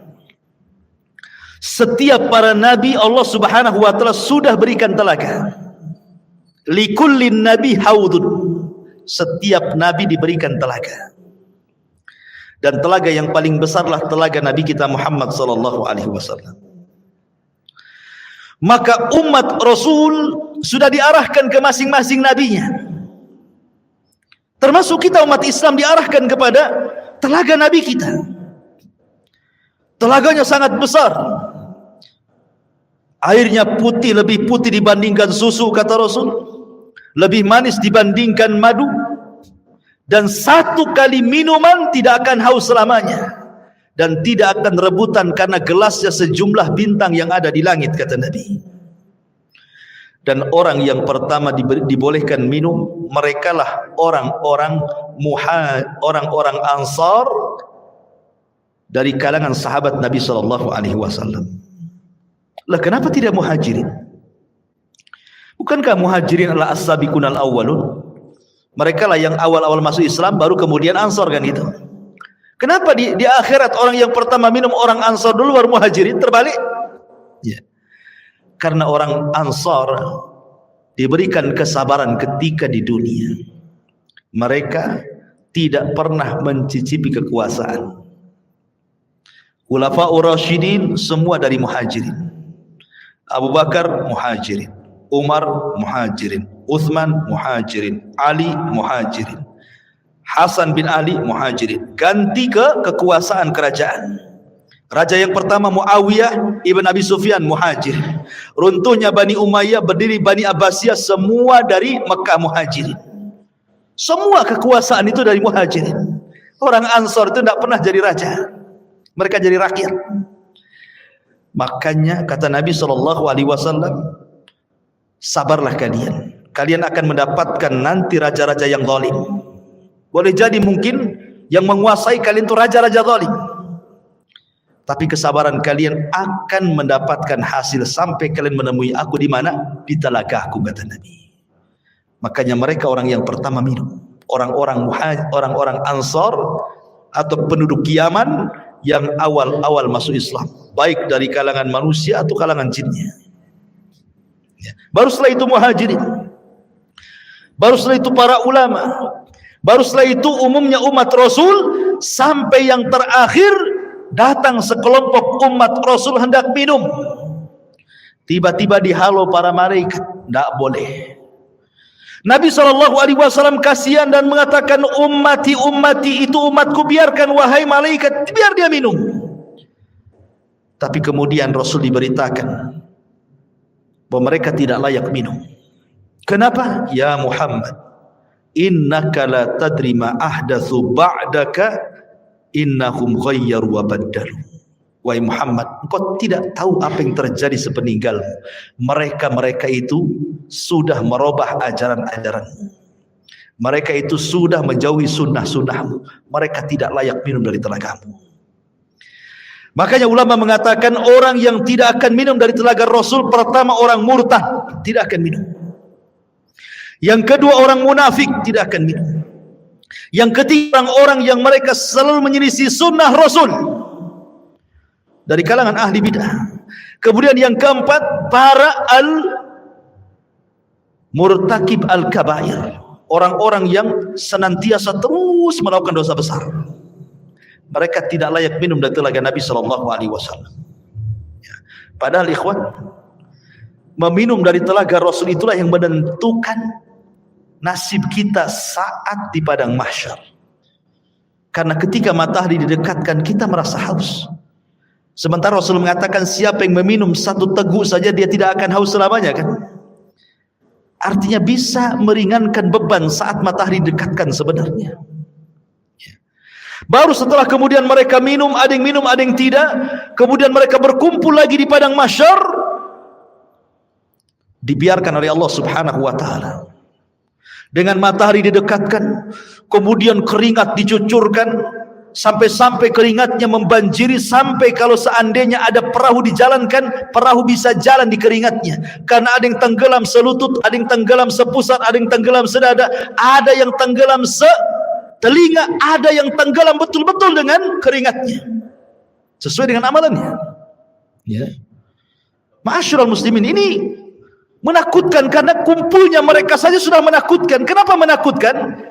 Setiap para nabi Allah Subhanahu wa taala sudah berikan telaga. Likullin nabi haudun. Setiap nabi diberikan telaga. Dan telaga yang paling besarlah telaga Nabi kita Muhammad sallallahu alaihi wasallam. Maka umat Rasul sudah diarahkan ke masing-masing nabinya. Termasuk kita umat Islam diarahkan kepada telaga Nabi kita. Telaganya sangat besar. Airnya putih, lebih putih dibandingkan susu kata Rasul. Lebih manis dibandingkan madu. Dan satu kali minuman tidak akan haus selamanya. Dan tidak akan rebutan karena gelasnya sejumlah bintang yang ada di langit kata Nabi. Dan orang yang pertama dibolehkan minum, merekalah orang-orang Ansar dari kalangan sahabat Nabi sallallahu alaihi wasallam. Lah kenapa tidak Muhajirin? Bukankah Muhajirin adalah as-sabiqunal awwalun? Mereka lah yang awal-awal masuk Islam, baru kemudian Ansar kan itu. Kenapa di akhirat orang yang pertama minum orang Ansar dulu baru Muhajirin? Terbalik? Ya. Karena orang Ansar diberikan kesabaran ketika di dunia. Mereka tidak pernah mencicipi kekuasaan. Khulafaur Rasyidin semua dari Muhajirin. Abu Bakar Muhajirin, Umar Muhajirin, Uthman Muhajirin, Ali Muhajirin, Hasan bin Ali Muhajirin. Ganti ke kekuasaan kerajaan. Raja yang pertama Muawiyah ibn Abi Sufyan Muhajir. Runtuhnya Bani Umayyah, berdiri Bani Abbasiyah, semua dari Mekah Muhajirin. Semua kekuasaan itu dari Muhajirin. Orang Ansar itu tidak pernah jadi raja. Mereka jadi rakyat. Makanya kata Nabi SAW, sabarlah kalian. Kalian akan mendapatkan nanti raja-raja yang zalim. Boleh jadi mungkin yang menguasai kalian itu raja-raja zalim. Tapi kesabaran kalian akan mendapatkan hasil sampai kalian menemui aku di mana? Di telagaku kata Nabi. Makanya mereka orang yang pertama minum. Orang-orang Ansar atau penduduk Yaman yang awal-awal masuk Islam, baik dari kalangan manusia atau kalangan jinnya. Ya. Baru setelah itu Muhajirin. Baru setelah itu para ulama. Baru setelah itu umumnya umat Rasul, sampai yang terakhir datang sekelompok umat Rasul hendak minum. Tiba-tiba dihalau para malaikat, tidak boleh. Nabi SAW kasihan dan mengatakan, ummati itu umatku, biarkan wahai malaikat, biar dia minum. Tapi kemudian Rasul diberitakan bahwa mereka tidak layak minum. Kenapa? Ya Muhammad, innaka la tadri ma ahdatsu ba'daka, innahum ghayyaru wa baddalu. Wahai Muhammad, engkau tidak tahu apa yang terjadi sepeninggalmu. Mereka itu sudah merubah ajaran-ajaranmu. Mereka itu sudah menjauhi sunnah-sunnahmu. Mereka tidak layak minum dari telagamu. Makanya ulama mengatakan orang yang tidak akan minum dari telaga Rasul, pertama orang murtad, tidak akan minum. Yang kedua orang munafik, tidak akan minum. Yang ketiga orang yang mereka selalu menyelisih sunnah Rasul. dari kalangan ahli bidah. Kemudian yang keempat, para murtakib al-kabair, orang-orang yang senantiasa terus melakukan dosa besar. Mereka tidak layak minum dari telaga Nabi sallallahu alaihi wasallam. Padahal ikhwan, meminum dari telaga Rasul itulah yang menentukan nasib kita saat di padang mahsyar. Karena ketika matahari didekatkan, kita merasa haus. Sementara Rasul mengatakan siapa yang meminum satu teguk saja dia tidak akan haus selamanya, kan? Artinya bisa meringankan beban saat matahari didekatkan sebenarnya. Baru setelah kemudian mereka minum, ada yang minum, ada yang tidak, kemudian mereka berkumpul lagi di padang mahsyar, dibiarkan oleh Allah Subhanahu wa taala. Dengan matahari didekatkan, kemudian keringat dicucurkan, sampai-sampai keringatnya membanjiri, sampai kalau seandainya ada perahu dijalankan, perahu bisa jalan di keringatnya. Karena ada yang tenggelam selutut, ada yang tenggelam sepusat, ada yang tenggelam sedada, ada yang tenggelam telinga, ada yang tenggelam betul-betul dengan keringatnya, sesuai dengan amalannya. Ya, ma'asyiral muslimin, ini menakutkan karena kumpulnya mereka saja sudah menakutkan. Kenapa menakutkan?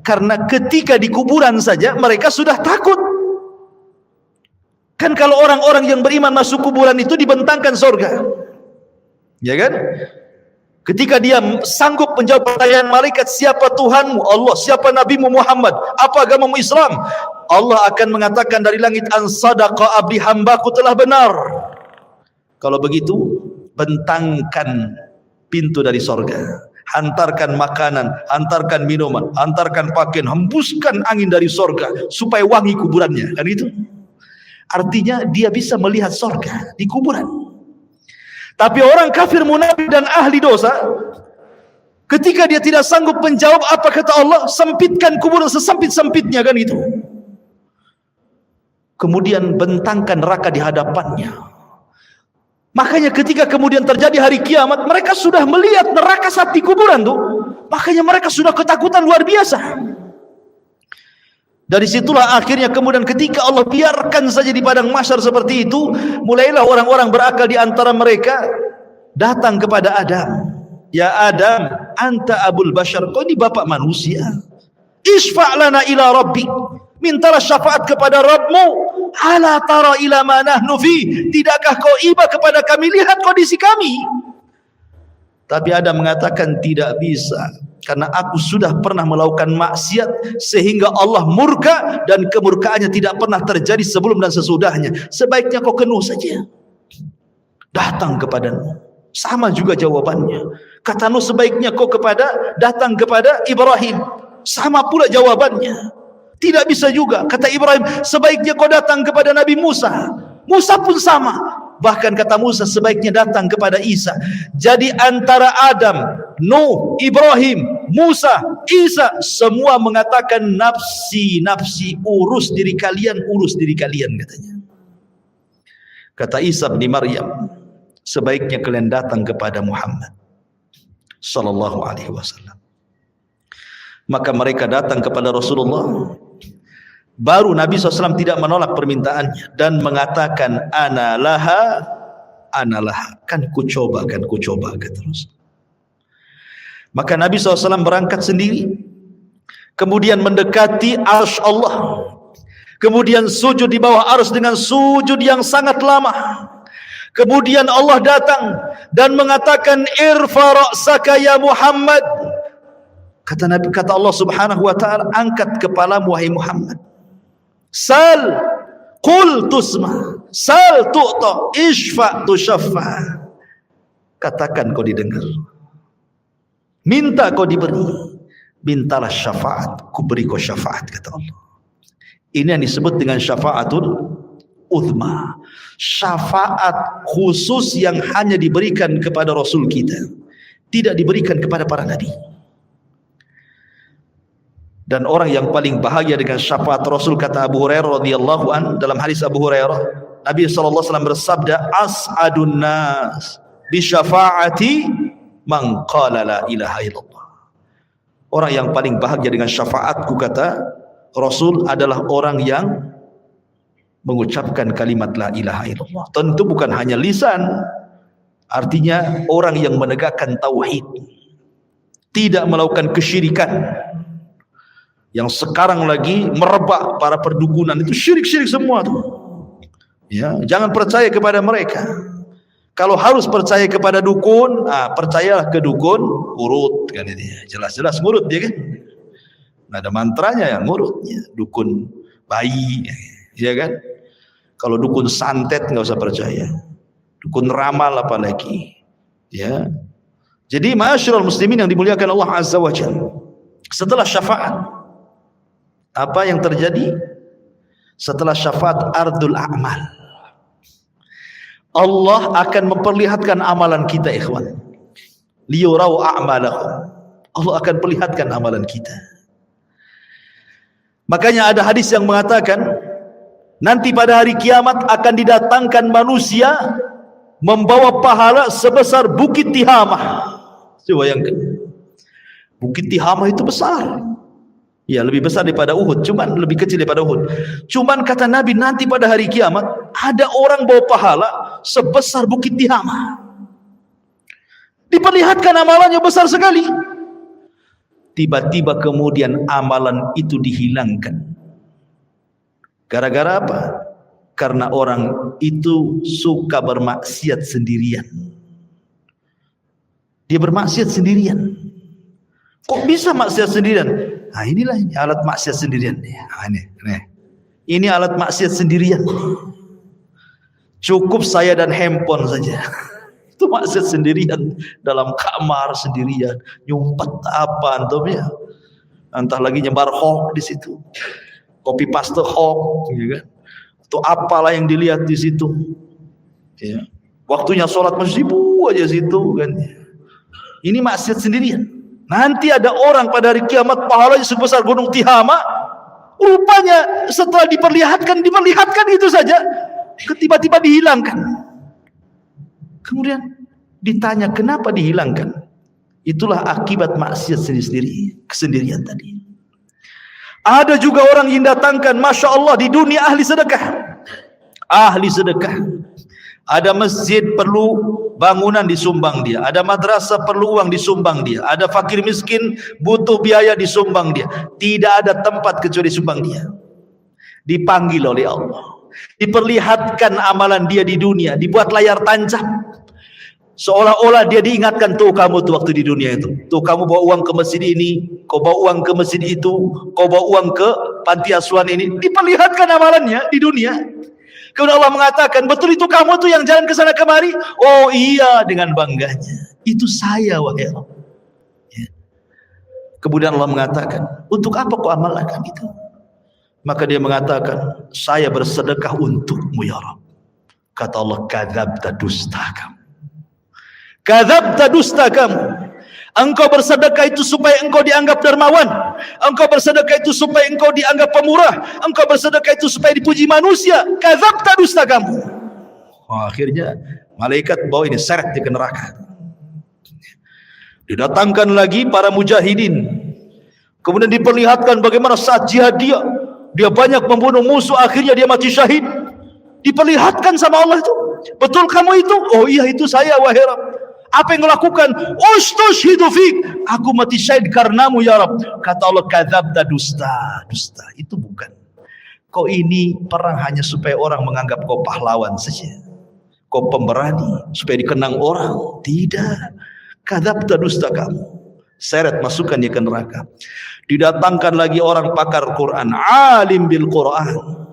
Karena ketika di kuburan saja mereka sudah takut. Kan kalau orang-orang yang beriman masuk kuburan itu dibentangkan surga, ya kan? Ketika dia sanggup menjawab pertanyaan malaikat, siapa Tuhanmu? Allah. Siapa Nabimu Muhammad? Apa agamamu? Islam. Allah akan mengatakan dari langit, an sadaqa abdi, hambaku telah benar. Kalau begitu, bentangkan pintu dari sorga, hantarkan makanan, hantarkan minuman, hantarkan pakaian, hembuskan angin dari sorga supaya wangi kuburannya, kan itu. Artinya dia bisa melihat sorga di kuburan. Tapi orang kafir, munafik dan ahli dosa, ketika dia tidak sanggup menjawab apa kata Allah, sempitkan kuburan sesempit-sempitnya, kan itu. Kemudian bentangkan neraka di hadapannya. Makanya ketika kemudian terjadi hari kiamat, mereka sudah melihat neraka saat di kuburan tuh. Makanya mereka sudah ketakutan luar biasa. Dari situlah akhirnya kemudian ketika Allah biarkan saja di padang mahsyar seperti itu, mulailah orang-orang berakal di antara mereka datang kepada Adam. Ya Adam, anta abul bashar, kau ini bapak manusia. Isfa' lana ila rabbik, mintalah syafaat kepada Rabbmu. Ala tara ila ma nahnu fi, tidakkah kau iba kepada kami, lihat kondisi kami. Tapi Adam mengatakan tidak bisa, karena aku sudah pernah melakukan maksiat sehingga Allah murka, dan kemurkaannya tidak pernah terjadi sebelum dan sesudahnya. Sebaiknya kau kenuh saja, datang kepadamu. Sama juga jawabannya. Kata Nuh, sebaiknya kau datang kepada Ibrahim. Sama pula jawabannya. Tidak bisa juga. Kata Ibrahim, sebaiknya kau datang kepada Nabi Musa. Musa pun sama. Bahkan kata Musa, sebaiknya datang kepada Isa. Jadi antara Adam, Nuh, Ibrahim, Musa, Isa, semua mengatakan nafsi, nafsi, urus diri kalian, katanya. Kata Isa bin Maryam, sebaiknya kalian datang kepada Muhammad sallallahu alaihi wasallam. Maka mereka datang kepada Rasulullah. Baru Nabi SAW tidak menolak permintaannya dan mengatakan ana laha, kan ku coba, kata Rasul. Maka Nabi SAW berangkat sendiri, kemudian mendekati arsy Allah, kemudian sujud di bawah arsy dengan sujud yang sangat lama. Kemudian Allah datang dan mengatakan irfa ra'saka ya Muhammad. Kata Allah Subhanahu wa taala, angkat kepalamu wahai Muhammad. Sal qul tusma, sal tu'ta, ishfa tushaffa. Katakan kau didengar, minta kau diberi, mintalah syafaat, ku beri kau syafaat, kata Allah. Ini yang disebut dengan syafaatul uzma, syafaat khusus yang hanya diberikan kepada Rasul kita, tidak diberikan kepada para nabi. Dan orang yang paling bahagia dengan syafaat Rasul, kata Abu Hurairah radhiyallahu an, dalam hadis Abu Hurairah, Nabi sallallahu alaihi wasallam bersabda, as'adun nas bi syafaati man qala la ilaha illallah. Orang yang paling bahagia dengan syafaatku, kata Rasul, adalah orang yang mengucapkan kalimat la ilaha illallah. Tentu bukan hanya lisan, artinya orang yang menegakkan tauhid, tidak melakukan kesyirikan. Yang sekarang lagi merebak para perdukunan itu syirik-syirik semua tuh. Ya, jangan percaya kepada mereka. Kalau harus percaya kepada dukun, percayalah ke dukun urut kan dia. Jelas-jelas ngurut dia kan. Nah, ada mantranya yang ngurut ya. Dukun bayi ya kan. Kalau dukun santet nggak usah percaya. Dukun ramal apalagi. Ya. Jadi ma'asyiral muslimin yang dimuliakan Allah Azza wa Jalla. Setelah syafaat, apa yang terjadi? Setelah syafaat ardul a'mal, Allah akan memperlihatkan amalan kita, ikhwan. Liyurau a'malahum. Allah akan perlihatkan amalan kita. Makanya ada hadis yang mengatakan, nanti pada hari kiamat akan didatangkan manusia membawa pahala sebesar Bukit Tihamah. Coba bayangkan. Bukit Tihamah itu besar. Ya, lebih besar daripada Uhud, cuman lebih kecil daripada Uhud. Cuman kata Nabi, nanti pada hari kiamat ada orang bawa pahala sebesar Bukit Tihamah. Diperlihatkan amalannya besar sekali. Tiba-tiba kemudian amalan itu dihilangkan. Gara-gara apa? Karena orang itu suka bermaksiat sendirian. Dia bermaksiat sendirian. Kok bisa maksiat sendirian? Nah, inilah alat maksiat sendirian. Nah, ini alat maksiat sendirian. Cukup saya dan handphone saja. Itu maksiat sendirian, dalam kamar sendirian, nyumpet apa antum ya. Entah lagi nyebar hoax di situ. Copy paste hoax, ya kan? Atau apalah yang dilihat di situ. Ya. Waktunya sholat masjid aja situ kan. Ini maksiat sendirian. Nanti ada orang pada hari kiamat pahalanya sebesar gunung Tihamah. Rupanya setelah diperlihatkan itu saja, tiba-tiba dihilangkan. Kemudian ditanya kenapa dihilangkan? Itulah akibat maksiat sendiri, kesendirian tadi. Ada juga orang yang datangkan, masya Allah, di dunia ahli sedekah. Ahli sedekah. Ada masjid perlu bangunan disumbang dia, ada madrasah perlu uang disumbang dia, ada fakir miskin butuh biaya disumbang dia. Tidak ada tempat kecuali sumbang dia. Dipanggil oleh Allah, diperlihatkan amalan dia di dunia, dibuat layar tancap, seolah-olah dia diingatkan, tuh kamu tuh waktu di dunia itu, tuh kamu bawa uang ke masjid ini, kau bawa uang ke masjid itu, kau bawa uang ke panti asuhan ini. Diperlihatkan amalannya di dunia. Kemudian Allah mengatakan, betul itu kamu tuh yang jalan ke sana kemari? Oh iya, dengan bangganya. Itu saya, wahai Rabb. Ya. Kemudian Allah mengatakan, untuk apa kau amalkan itu? Maka dia mengatakan, saya bersedekah untukmu ya Rabb. Kata Allah, kadzabta, dusta kamu. Kadzabta, dusta kamu. Engkau bersedekah itu supaya engkau dianggap dermawan. Engkau bersedekah itu supaya engkau dianggap pemurah. Engkau bersedekah itu supaya dipuji manusia. Kadzabta, dusta kamu. Akhirnya malaikat bawa ini seret di neraka. Didatangkan lagi para mujahidin. Kemudian diperlihatkan bagaimana saat jihad dia banyak membunuh musuh, akhirnya dia mati syahid. Diperlihatkan sama Allah itu, betul kamu itu? Oh iya, itu saya, wahai Rabb. Apa yang kau lakukan? Ustushhidu fik, aku mati syahid karenamu ya Rabb. Kata Allah, kadzabta, dusta. Itu bukan. Kau ini perang hanya supaya orang menganggap kau pahlawan saja, kau pemberani supaya dikenang orang. Tidak. Kadzabta, dusta kamu. Seret, masukkan dia ke neraka. Didatangkan lagi orang pakar Quran, alim bil Quran.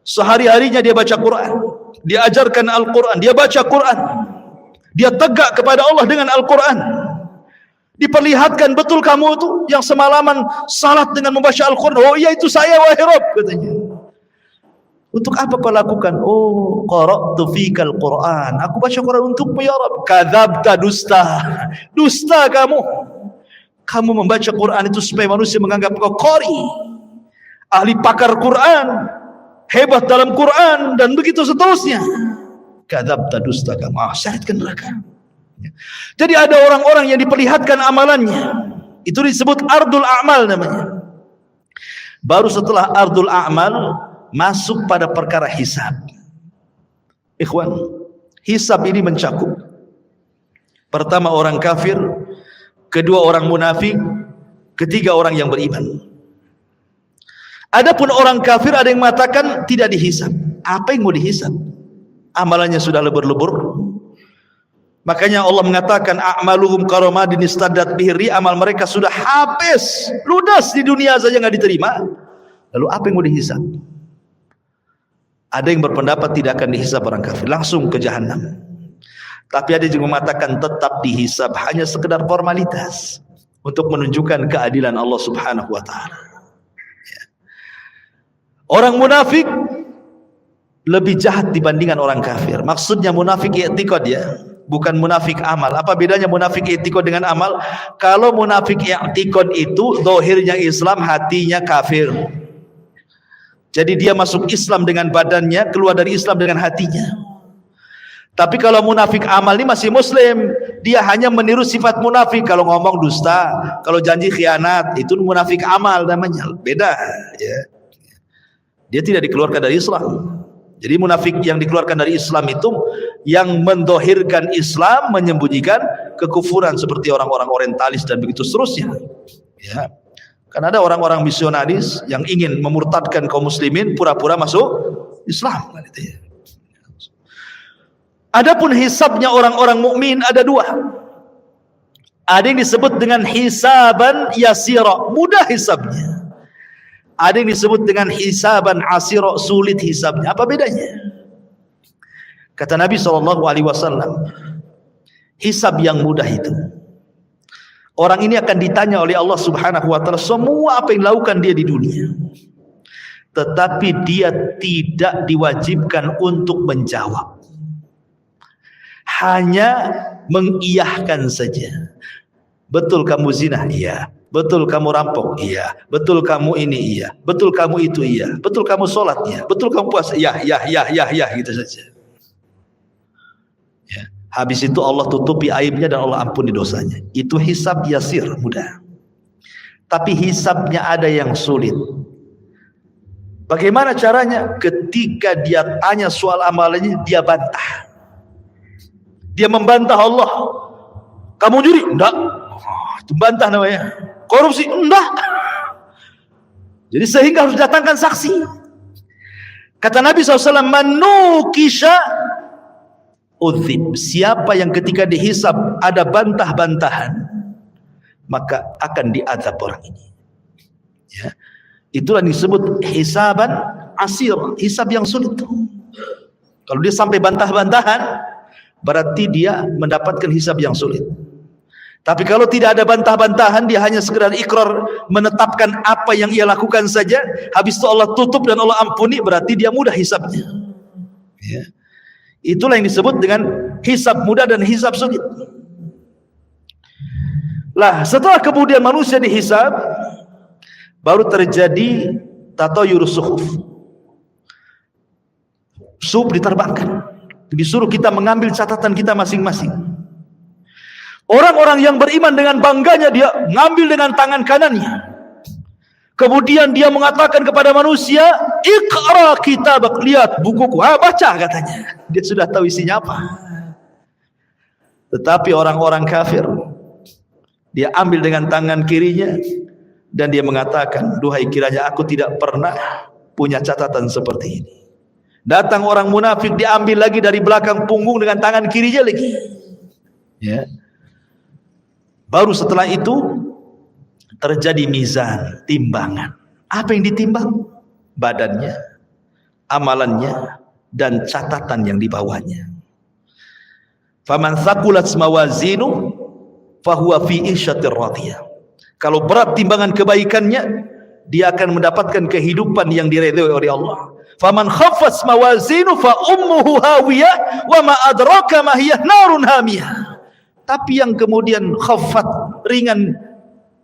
Sehari-harinya dia baca Quran, dia ajarkan Al-Quran, dia baca Quran, dia tegak kepada Allah dengan Al-Quran. Diperlihatkan, betul kamu itu yang semalaman salat dengan membaca Al-Quran? Oh iya, itu saya, wahai Rabb, katanya. Untuk apa kau lakukan? Oh, qara'tu fikal Quran, aku baca Quran untukmu ya Rabb. Kadzabta, dusta kamu. Kamu membaca Quran itu supaya manusia menganggap kau qari, ahli pakar Quran, hebat dalam Quran, dan begitu seterusnya. Kadzabta, dusta kamu. Seret ke neraka. Jadi ada orang-orang yang diperlihatkan amalannya, itu disebut ardul a'mal namanya. Baru setelah ardul a'mal, masuk pada perkara hisab. Ikhwan, hisab ini mencakup pertama orang kafir, kedua orang munafik, ketiga orang yang beriman. Adapun orang kafir ada yang mengatakan tidak dihisab. Apa yang mau dihisab? Amalannya sudah lebur-lebur. Makanya Allah mengatakan a'maluhum karamadin istaddat bihi, amal mereka sudah habis, ludas di dunia saja enggak diterima. Lalu apa yang mau dihisab? Ada yang berpendapat tidak akan dihisab orang kafir, langsung ke jahanam. Tapi ada juga mengatakan tetap dihisab, hanya sekedar formalitas untuk menunjukkan keadilan Allah Subhanahu wa taala. Orang munafik lebih jahat dibandingkan orang kafir. Maksudnya munafik i'tiqad ya, bukan munafik amal. Apa bedanya munafik i'tiqad dengan amal? Kalau munafik i'tiqad itu zahirnya Islam, hatinya kafir. Jadi dia masuk Islam dengan badannya, keluar dari Islam dengan hatinya. Tapi kalau munafik amal ini masih muslim, dia hanya meniru sifat munafik. Kalau ngomong dusta, kalau janji khianat, itu munafik amal namanya. Beda ya. Dia tidak dikeluarkan dari Islam. Jadi munafik yang dikeluarkan dari Islam itu yang mendohirkan Islam, menyembunyikan kekufuran seperti orang-orang orientalis dan begitu seterusnya. Ya. Karena ada orang-orang misionaris yang ingin memurtadkan kaum muslimin, pura-pura masuk Islam. Adapun hisabnya orang-orang mukmin ada dua. Ada yang disebut dengan hisaban yasira, mudah hisabnya. Ada yang disebut dengan hisaban asira, sulit hisabnya. Apa bedanya? Kata Nabi SAW, hisab yang mudah itu, orang ini akan ditanya oleh Allah Subhanahu wa taala semua apa yang dilakukan dia di dunia. Tetapi dia tidak diwajibkan untuk menjawab. Hanya mengiyahkan saja. Betul kamu zina? Iya. Betul kamu rampok? Iya. Betul kamu ini? Iya. Betul kamu itu? Iya. Betul kamu sholat? Iya. Betul kamu puasa? Ya, gitu saja. Ya. Habis itu Allah tutupi aibnya dan Allah ampuni dosanya. Itu hisab yasir, mudah. Tapi hisabnya ada yang sulit. Bagaimana caranya? Ketika dia tanya soal amalannya, dia bantah. Dia membantah Allah. Kamu juri? Enggak. Itu bantah namanya. Korupsi? Enggak. Jadi sehingga harus datangkan saksi. Kata Nabi SAW, manukisha udzib. Siapa yang ketika dihisab ada bantah-bantahan, maka akan diazab orang ini. Ya. Itulah yang disebut hisaban asir, hisab yang sulit. Kalau dia sampai bantah-bantahan, berarti dia mendapatkan hisab yang sulit. Tapi kalau tidak ada bantah-bantahan, dia hanya sekedar ikrar menetapkan apa yang ia lakukan saja, habis itu Allah tutup dan Allah ampuni, berarti dia mudah hisabnya. Ya. Itulah yang disebut dengan hisab mudah dan hisab sulit. Lah, setelah kemudian manusia dihisab, baru terjadi tatayurus suhuf. Suhuf diterbangkan. Disuruh kita mengambil catatan kita masing-masing. Orang-orang yang beriman dengan bangganya dia ngambil dengan tangan kanannya. Kemudian dia mengatakan kepada manusia, "Iqra kitabak," lihat bukuku. Baca katanya. Dia sudah tahu isinya apa. Tetapi orang-orang kafir, dia ambil dengan tangan kirinya dan dia mengatakan, "Duhai kiranya aku tidak pernah punya catatan seperti ini." Datang orang munafik, diambil lagi dari belakang punggung dengan tangan kirinya lagi. Ya. Baru setelah itu terjadi mizan, timbangan. Apa yang ditimbang? Badannya, amalannya, dan catatan yang dibawanya. Faman thaqulat mawazinu fahuwa fi isyatir radiyah. Kalau berat timbangan kebaikannya, dia akan mendapatkan kehidupan yang diridhoi oleh Allah. Faman khaffat mawazinu fa ummuhu hawiyah wa ma adraka ma hiya narun hamiyah. Tapi yang kemudian khaffat, ringan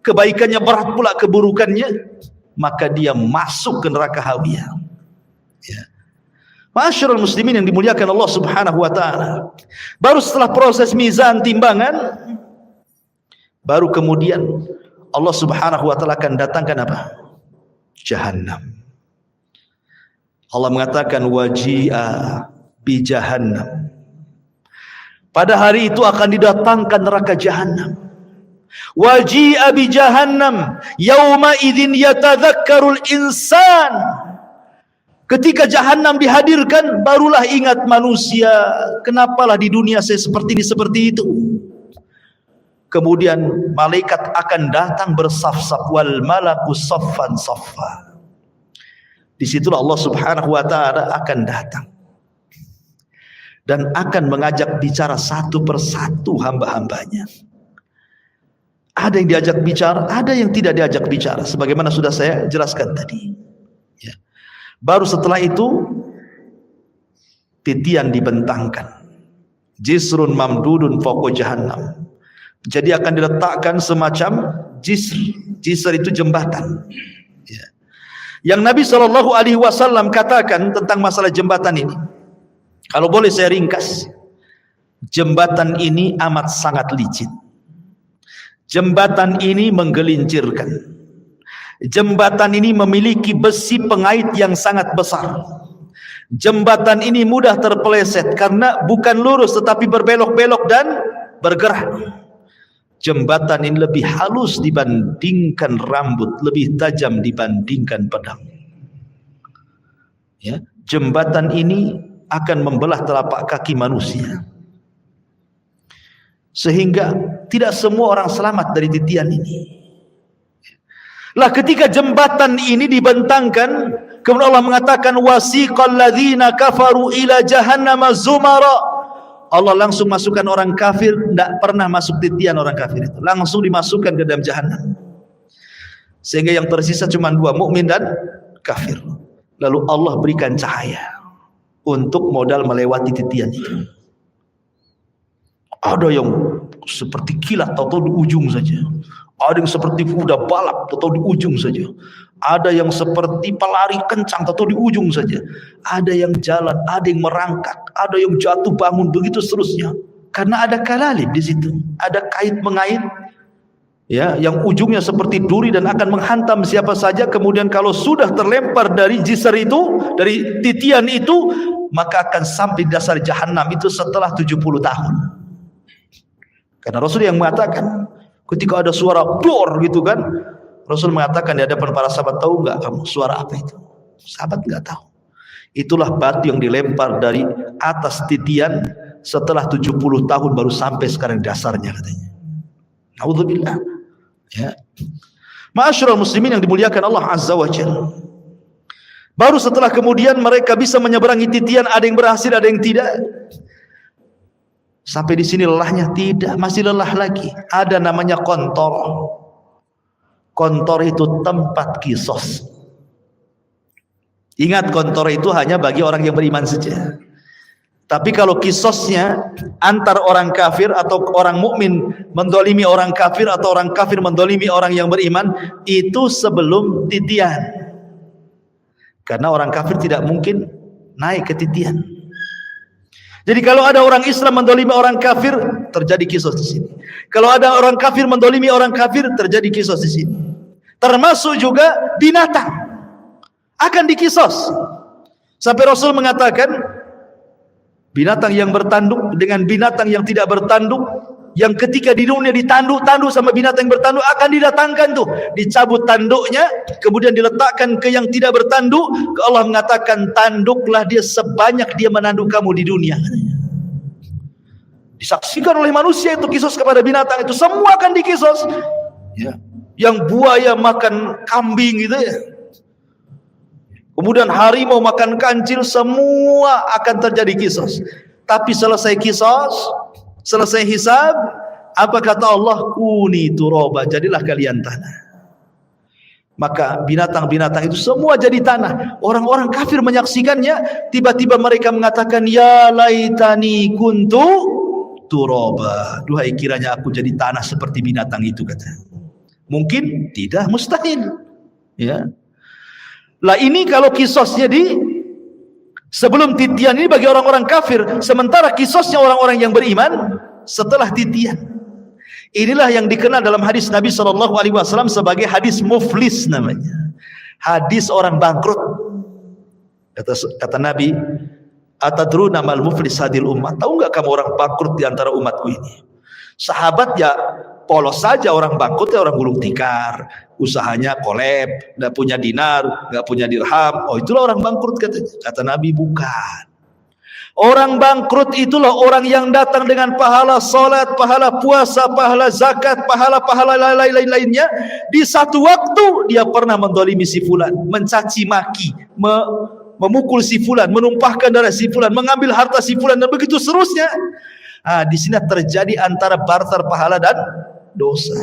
kebaikannya, berat pula keburukannya, maka dia masuk ke neraka hawiyah. Ya. Ma'asyiral muslimin yang dimuliakan Allah Subhanahu wa taala. Baru setelah proses mizan timbangan, baru kemudian Allah Subhanahu wa taala akan datangkan apa? Jahannam. Allah mengatakan waji'a bi jahannam. Pada hari itu akan didatangkan neraka Jahannam. Waji'a bi jahannam yauma idzin yatadzakkarul insan. Ketika Jahannam dihadirkan, barulah ingat manusia, kenapalah di dunia saya seperti ini, seperti itu. Kemudian malaikat akan datang bersaf-saf, wal malaku saffan saffa. Disitulah Allah Subhanahu wa ta'ala akan datang dan akan mengajak bicara satu persatu hamba-hambanya. Ada yang diajak bicara, ada yang tidak diajak bicara, sebagaimana sudah saya jelaskan tadi. Ya. Baru setelah itu titian dibentangkan, jisrun mamdudun fawqa jahannam. Jadi akan diletakkan semacam jisr. Jisr itu jembatan. Ya. Yang Nabi SAW katakan tentang masalah jembatan ini, kalau boleh saya ringkas, jembatan ini amat sangat licin. Jembatan ini menggelincirkan. Jembatan ini memiliki besi pengait yang sangat besar. Jembatan ini mudah terpeleset karena bukan lurus tetapi berbelok-belok dan bergerak. Jembatan ini lebih halus dibandingkan rambut, lebih tajam dibandingkan pedang. Ya, jembatan ini akan membelah telapak kaki manusia, sehingga tidak semua orang selamat dari titian ini. Lah ketika jembatan ini dibentangkan, kemudian Allah mengatakan wasiqal ladzina kafaru ila jahannama zumara. Allah langsung masukkan orang kafir, tidak pernah masuk titian orang kafir itu, langsung dimasukkan ke dalam Jahannam. Sehingga yang tersisa cuma dua, mukmin dan kafir. Lalu Allah berikan cahaya untuk modal melewati titian itu. Ada yang seperti kilat atau di ujung saja. Ada yang seperti kuda balap atau di ujung saja. Ada yang seperti pelari kencang atau di ujung saja. Ada yang jalan, ada yang merangkak, ada yang jatuh bangun, begitu seterusnya. Karena ada kalalib di situ, ada kait mengait, ya, yang ujungnya seperti duri dan akan menghantam siapa saja. Kemudian kalau sudah terlempar dari jisr itu, dari titian itu, maka akan sampai di dasar Jahannam itu setelah 70 tahun. Karena Rasul yang mengatakan, ketika ada suara dor gitu kan, Rasul mengatakan di hadapan para sahabat, tahu nggak kamu suara apa itu? Sahabat nggak tahu. Itulah batu yang dilempar dari atas titian setelah 70 tahun baru sampai sekarang dasarnya katanya. Nauzubillah. Ya. Ma'asyiral muslimin yang dimuliakan Allah Azza wa Jalla. Baru setelah kemudian mereka bisa menyeberangi titian, ada yang berhasil, ada yang tidak. Sampai di sini lelahnya? Tidak, masih lelah lagi. Ada namanya kontor. Kontor itu tempat kisos. Ingat, kontor itu hanya bagi orang yang beriman saja. Tapi kalau kisosnya antar orang kafir atau orang mukmin mendolimi orang kafir atau orang kafir mendolimi orang yang beriman, itu sebelum titian. Karena orang kafir tidak mungkin naik ke titian. Jadi kalau ada orang Islam mendolimi orang kafir, terjadi kisos di sini. Kalau ada orang kafir mendolimi orang kafir, terjadi kisos di sini. Termasuk juga binatang akan dikisos. Sampai Rasul mengatakan, binatang yang bertanduk dengan binatang yang tidak bertanduk, yang ketika di dunia ditanduk-tanduk sama binatang yang bertanduk, akan didatangkan tuh, dicabut tanduknya, kemudian diletakkan ke yang tidak bertanduk. Allah mengatakan, tanduklah dia sebanyak dia menanduk kamu di dunia. Disaksikan oleh manusia itu kisos kepada binatang itu, semua akan dikisos. Ya. Yang buaya makan kambing gitu ya. Kemudian harimau makan kancil, semua akan terjadi kisos. Tapi selesai kisos, selesai hisab, apa kata Allah? Kuni turaba, jadilah kalian tanah. Maka binatang-binatang itu semua jadi tanah. Orang-orang kafir menyaksikannya, tiba-tiba mereka mengatakan, ya laitani kuntu turaba. Duhai kiranya aku jadi tanah seperti binatang itu, kata. Mungkin tidak, mustahil. Ya. Lah ini kalau kisosnya di sebelum titian ini bagi orang-orang kafir, sementara kisosnya orang-orang yang beriman setelah titian. Inilah yang dikenal dalam hadis Nabi SAW sebagai hadis muflis namanya. Hadis orang bangkrut. Kata Nabi, atadruna mal muflis hadil ummah, tahu nggak kamu orang bangkrut di antara umatku ini? Sahabat ya polos saja, orang bangkrut ya orang gulung tikar, usahanya kolab, nggak punya dinar, nggak punya dirham. Oh, itulah orang bangkrut katanya. Kata Nabi, bukan. Orang bangkrut itulah orang yang datang dengan pahala salat, pahala puasa, pahala zakat, pahala-pahala lain-lainnya. Di satu waktu dia pernah mendolimi si fulan, mencaci maki, memukul si fulan, menumpahkan darah si fulan, mengambil harta si fulan, dan begitu seterusnya. Di sini terjadi antara barter pahala dan dosa.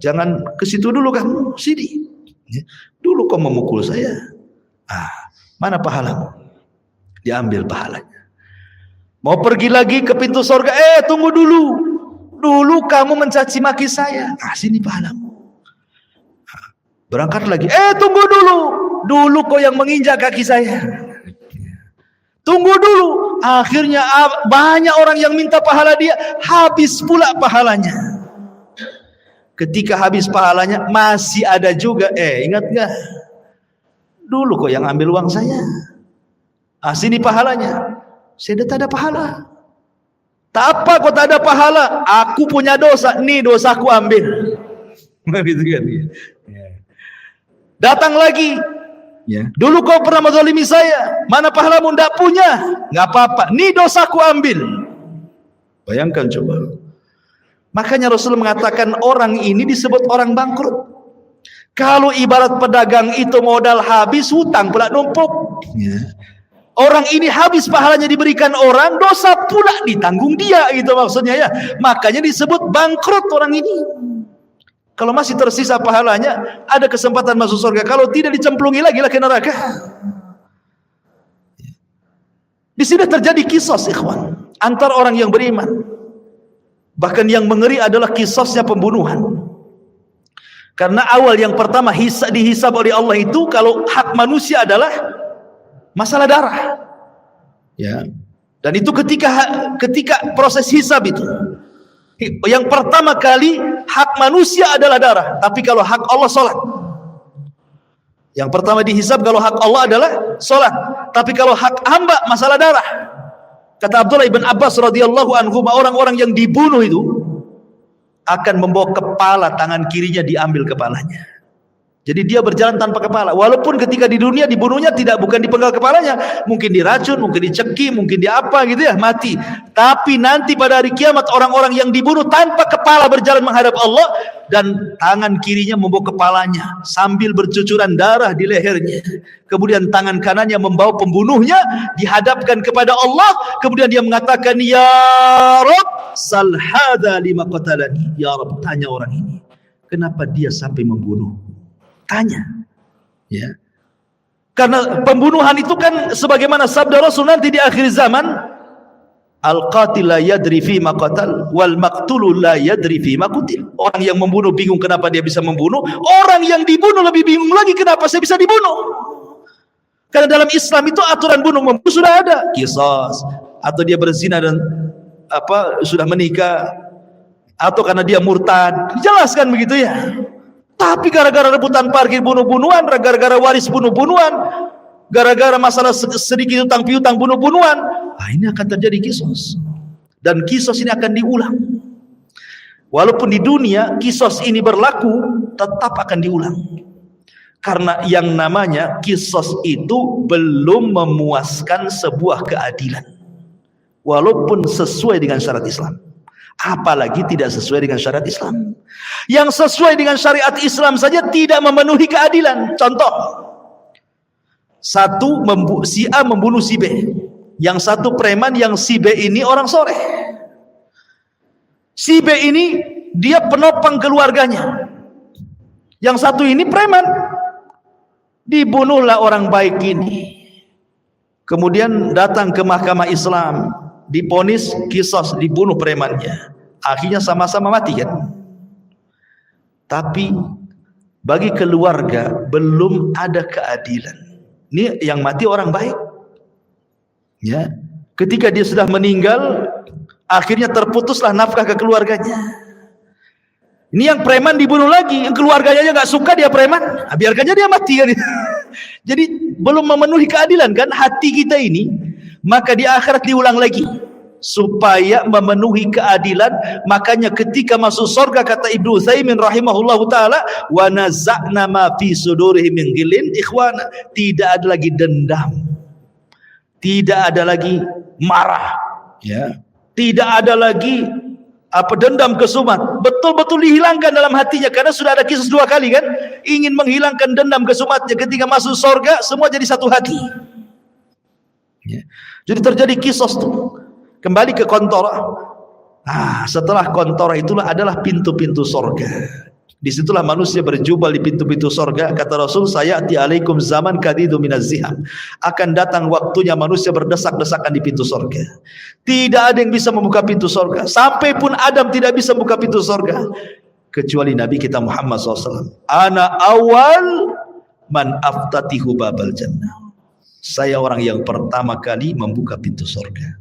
Jangan ke situ dulu kamu, sini. Dulu kau memukul saya. Mana pahalamu? Diambil pahalanya. Mau pergi lagi ke pintu surga, tunggu dulu. Dulu kamu mencaci maki saya. Sini pahalamu. Berangkat lagi, tunggu dulu. Dulu kau yang menginjak kaki saya. Tunggu dulu. Akhirnya banyak orang yang minta pahala dia, habis pula pahalanya. Ketika habis pahalanya, masih ada juga. Ingat gak? Dulu kau yang ambil uang saya. Sini pahalanya. Saya tak ada pahala. Tak apa kau tak ada pahala. Aku punya dosa. Nih dosaku ambil. Gitu kan? Datang lagi. Dulu kau pernah menzalimi saya. Mana pahalamu? Tidak punya. Nggak apa-apa. Nih dosaku ambil. Bayangkan coba. Makanya Rasul mengatakan orang ini disebut orang bangkrut. Kalau ibarat pedagang itu modal habis, hutang pula numpuk. Orang ini habis pahalanya diberikan orang, dosa pula ditanggung dia, itu maksudnya ya. Makanya disebut bangkrut orang ini. Kalau masih tersisa pahalanya, ada kesempatan masuk surga. Kalau tidak, dicemplungi lagi ke neraka. Di sini terjadi kisos, ikhwan, antar orang yang beriman. Bahkan yang mengeri adalah kisosnya pembunuhan. Karena awal yang pertama dihisab oleh Allah itu, kalau hak manusia adalah masalah darah, dan itu ketika proses hisab itu, yang pertama kali hak manusia adalah darah. Tapi kalau hak Allah salat, yang pertama dihisab kalau hak Allah adalah salat. Tapi kalau hak hamba masalah darah. Kata Abdullah ibn Abbas radhiyallahu anhu, orang-orang yang dibunuh itu akan membawa kepala, tangan kirinya diambil kepalanya. Jadi dia berjalan tanpa kepala. Walaupun ketika di dunia dibunuhnya bukan dipenggal kepalanya, mungkin diracun, mungkin dicekik, mungkin diapa gitu ya, mati. Tapi nanti pada hari kiamat orang-orang yang dibunuh tanpa kepala berjalan menghadap Allah, dan tangan kirinya membawa kepalanya sambil bercucuran darah di lehernya. Kemudian tangan kanannya membawa pembunuhnya dihadapkan kepada Allah. Kemudian dia mengatakan, "Ya Rabb, sal hadza lima qatalani." Ya Rabb, tanya orang ini, kenapa dia sampai membunuh? Tanya, karena pembunuhan itu kan sebagaimana sabda Rasul nanti di akhir zaman, al-qatil la yadri fi ma qatal wal maqtulu la yadri fi ma qutil. Orang yang membunuh bingung kenapa dia bisa membunuh, orang yang dibunuh lebih bingung lagi kenapa saya bisa dibunuh. Karena dalam Islam itu aturan bunuh-membunuh sudah ada, qisas, atau dia berzina dan sudah menikah, atau karena dia murtad, dijelaskan begitu ya. Tapi gara-gara rebutan parkir bunuh-bunuhan, gara-gara waris bunuh-bunuhan, gara-gara masalah sedikit utang piutang bunuh-bunuhan, ini akan terjadi kisos. Dan kisos ini akan diulang. Walaupun di dunia kisos ini berlaku, tetap akan diulang. Karena yang namanya kisos itu belum memuaskan sebuah keadilan. Walaupun sesuai dengan syariat Islam. Apalagi tidak sesuai dengan syariat Islam. Yang sesuai dengan syariat Islam saja tidak memenuhi keadilan. Contoh, si A membunuh si B, yang satu preman, yang si B ini orang soleh. Si B ini dia penopang keluarganya, yang satu ini preman. Dibunuhlah orang baik ini, kemudian datang ke mahkamah Islam, diponis kisos, dibunuh premannya, akhirnya sama-sama mati kan. Tapi bagi keluarga belum ada keadilan. Ini yang mati orang baik, ya. Ketika dia sudah meninggal, akhirnya terputuslah nafkah ke keluarganya. Ini yang preman dibunuh lagi, yang keluarganya aja nggak suka dia preman, nah, biarkan aja dia mati kan. Jadi belum memenuhi keadilan kan hati kita ini, maka di akhirat diulang lagi supaya memenuhi keadilan. Makanya ketika masuk surga kata Ibnu Utsaimin rahimahullahu taala, wa naza'na ma fi sudurihim min ghillin ikhwana, tidak ada lagi dendam, tidak ada lagi marah, ya, tidak ada lagi dendam kesumat, betul-betul dihilangkan dalam hatinya. Karena sudah ada kisah 2 kali kan, ingin menghilangkan dendam kesumatnya. Ketika masuk surga semua jadi satu hati, ya. Jadi terjadi kisah tuh, kembali ke kontora. Setelah kontora itulah adalah pintu-pintu surga. Disitulah manusia berjubel di pintu-pintu surga. Kata Rasul, sayati alaikum zaman kadidu minaz ziham, akan datang waktunya manusia berdesak-desakan di pintu surga. Tidak ada yang bisa membuka pintu surga. Sampai pun Adam tidak bisa membuka pintu surga kecuali Nabi kita Muhammad SAW. Ana awal man aftatihu babal jannah. Saya orang yang pertama kali membuka pintu surga.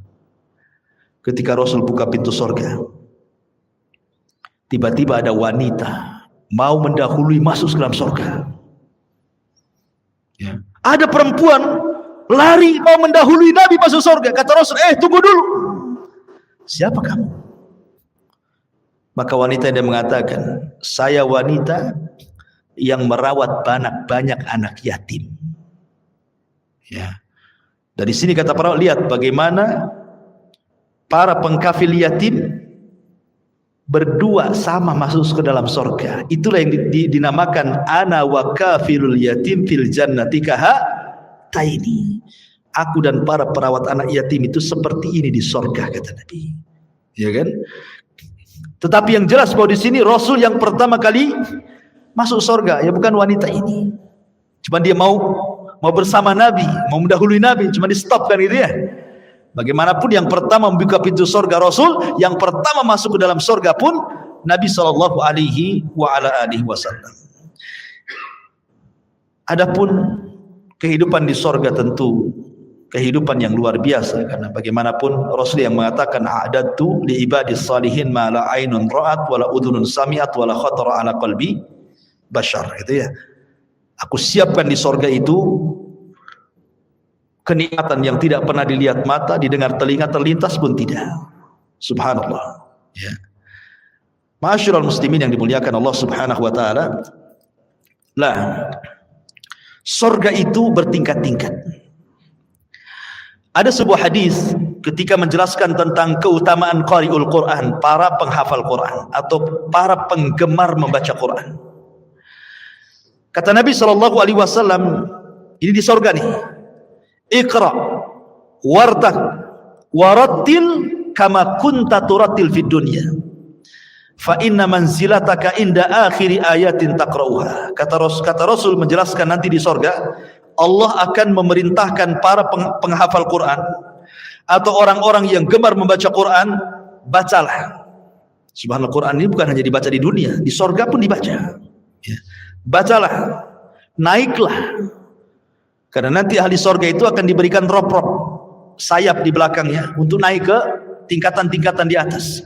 Ketika Rasul buka pintu surga, tiba-tiba ada wanita mau mendahului masuk ke dalam surga, ya. Ada perempuan lari mau mendahului Nabi masuk surga. Kata Rasul, tunggu dulu, siapa kamu? Maka wanita yang mengatakan, saya wanita yang merawat banyak anak yatim, ya. Dari sini kata para lihat bagaimana para pengkafil yatim berdua sama masuk ke dalam surga. Itulah yang dinamakan ana wa kafilul yatim fil jannati kahataini. Aku dan para perawat anak yatim itu seperti ini di surga, kata Nabi. Ya kan? Tetapi yang jelas bahwa di sini Rasul yang pertama kali masuk surga ya bukan wanita ini. Cuma dia mau bersama Nabi, mau mendahului Nabi, cuma di stop kan gitu ya. Bagaimanapun yang pertama membuka pintu surga Rasul, yang pertama masuk ke dalam surga pun Nabi sallallahu alaihi wasallam. Adapun kehidupan di surga tentu kehidupan yang luar biasa, karena bagaimanapun Rasul yang mengatakan a'dadtu li ibadis salihin ma la ainun ra'at wa la udhunun sami'at wa la khatara ala qalbi bashar, gitu ya. Aku siapkan di surga itu kenikmatan yang tidak pernah dilihat mata, didengar telinga, terlintas pun tidak. Subhanallah, ya. Ma'asyiral muslimin yang dimuliakan Allah Subhanahu wa taala. Lah, surga itu bertingkat-tingkat. Ada sebuah hadis ketika menjelaskan tentang keutamaan qari'ul Quran, para penghafal Quran atau para penggemar membaca Quran. Kata Nabi sallallahu alaihi wasallam, ini di surga nih. Iqra wartaq warattil kama kunta turattil fid dunya fa inna manzilataka inda akhiri ayatin taqra'uha. Kata Rasul menjelaskan nanti di surga Allah akan memerintahkan para penghafal Quran atau orang-orang yang gemar membaca Quran, bacalah. Subhanallah, Quran ini bukan hanya dibaca di dunia, di surga pun dibaca, ya. Bacalah, naiklah. Karena nanti ahli surga itu akan diberikan rop-rop sayap di belakangnya untuk naik ke tingkatan-tingkatan di atas.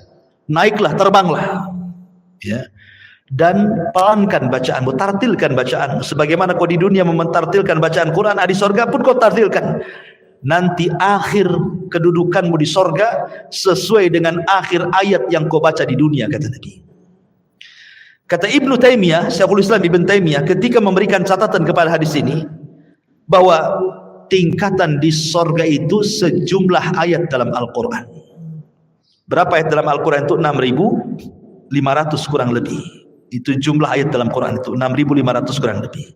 Naiklah, terbanglah, ya. Dan pelankan bacaanmu, tartilkan bacaanmu. Sebagaimana kau di dunia mentartilkan bacaan Quran, di surga pun kau tartilkan. Nanti akhir kedudukanmu di surga sesuai dengan akhir ayat yang kau baca di dunia, kata Nabi. Kata Ibnu Taimiyah, Syekhul Islam Ibnu Taimiyah ketika memberikan catatan kepada hadis ini, bahwa tingkatan di surga itu sejumlah ayat dalam Al-Quran. Berapa ayat dalam Al-Quran itu? 6.500 kurang lebih. Itu jumlah ayat dalam Quran itu 6.500 kurang lebih.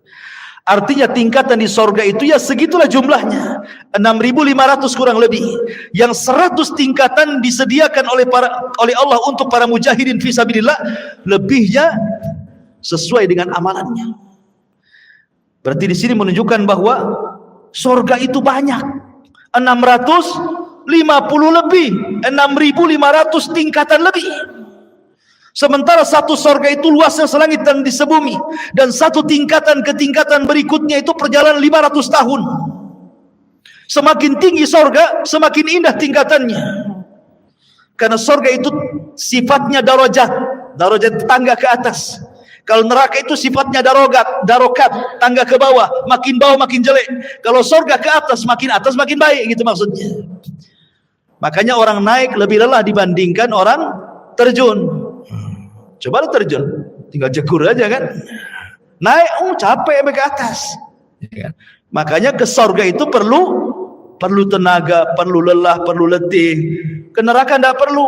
Artinya tingkatan di surga itu ya segitulah jumlahnya, 6.500 kurang lebih. Yang 100 tingkatan disediakan oleh Allah untuk para mujahidin fisabilillah, lebihnya sesuai dengan amalannya. Berarti di sini menunjukkan bahwa surga itu banyak, 650 lebih, 6.500 tingkatan lebih. Sementara satu surga itu luasnya selangit dan di sebumi, dan satu tingkatan ke tingkatan berikutnya itu perjalanan 500 tahun. Semakin tinggi surga, semakin indah tingkatannya. Karena surga itu sifatnya darajat, darajat tangga ke atas. Kalau neraka itu sifatnya darokat, tangga ke bawah makin jelek. Kalau surga ke atas makin baik, gitu maksudnya. Makanya orang naik lebih lelah dibandingkan orang terjun. Coba lu terjun, tinggal jegur aja kan. Naik, capek sampai ke atas. Makanya ke surga itu perlu tenaga, perlu lelah, perlu letih. Ke neraka enggak perlu.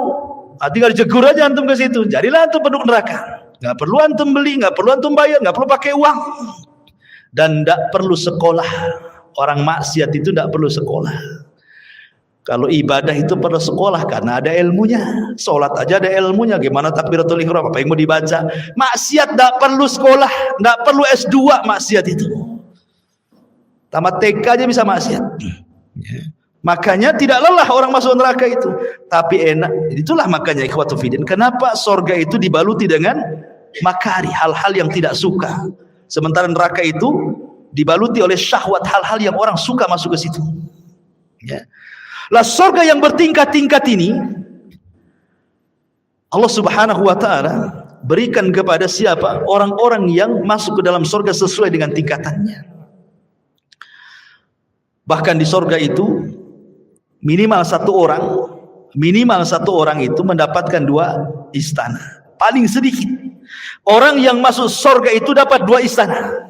Tinggal jegur aja antum ke situ. Jadilah antum penduduk neraka. Nggak perlu antum beli, nggak perlu antum bayar, nggak perlu pakai uang, dan nggak perlu sekolah. Orang maksiat itu nggak perlu sekolah. Kalau ibadah itu perlu sekolah karena ada ilmunya. Sholat aja ada ilmunya. Gimana takbiratul ihram, apa yang mau dibaca? Maksiat nggak perlu sekolah, nggak perlu S2 maksiat itu. Tamat TK aja bisa maksiat. Makanya tidak lelah orang masuk neraka itu, tapi enak. Itulah makanya ikhwatu fiddin, kenapa sorga itu dibaluti dengan makari, hal-hal yang tidak suka, sementara neraka itu dibaluti oleh syahwat, hal-hal yang orang suka masuk ke situ. Ya. Lah sorga yang bertingkat-tingkat ini Allah Subhanahu wa ta'ala berikan kepada siapa? Orang-orang yang masuk ke dalam sorga sesuai dengan tingkatannya. Bahkan di sorga itu minimal satu orang itu mendapatkan 2 istana. Paling sedikit orang yang masuk surga itu dapat 2 istana.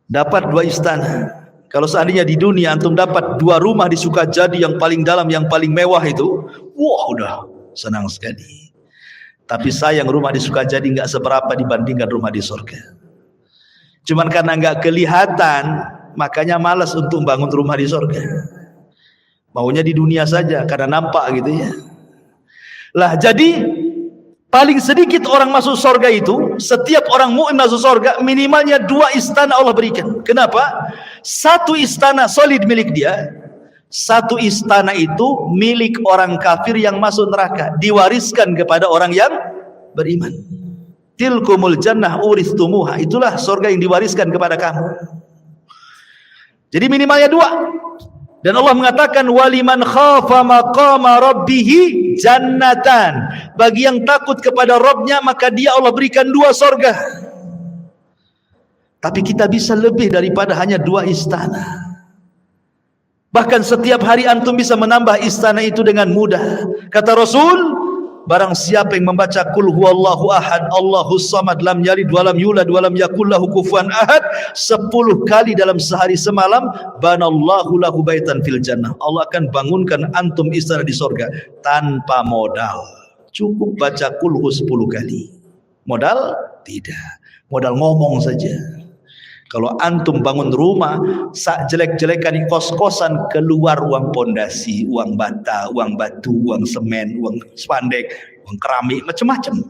Dapat 2 istana. Kalau seandainya di dunia antum dapat 2 rumah di Sukajadi yang paling dalam, yang paling mewah itu, wah udah senang sekali. Tapi sayang rumah di Sukajadi nggak seberapa dibandingkan rumah di surga. Cuman karena nggak kelihatan, makanya malas untuk bangun rumah di surga. Maunya di dunia saja karena nampak gitu ya. Lah jadi paling sedikit orang masuk surga itu, setiap orang mukmin masuk surga minimalnya 2 istana Allah berikan. Kenapa? 1 istana solid milik dia, 1 istana itu milik orang kafir yang masuk neraka, diwariskan kepada orang yang beriman. Tilkumul jannah uristumuha, itulah surga yang diwariskan kepada kamu. Jadi minimalnya 2. Dan Allah mengatakan waliman khafa maqama rabbih jannatan. Bagi yang takut kepada Rabbnya maka dia Allah berikan 2 surga. Tapi kita bisa lebih daripada hanya 2 istana. Bahkan setiap hari antum bisa menambah istana itu dengan mudah. Kata Rasul, barang siapa yang membaca qul huwallahu ahad Allahus samad lam yalid walam yulad walam yakul lahu kufuwan ahad 10 kali dalam sehari semalam, banallahu lahu baitan fil jannah. Allah akan bangunkan antum istana di surga tanpa modal. Cukup baca qul hu 10 kali. Modal? Tidak. Modal ngomong saja. Kalau antum bangun rumah sak jelek-jelekan di kos-kosan, keluar uang pondasi, uang bata, uang batu, uang semen, uang spandek, uang keramik, macam-macam.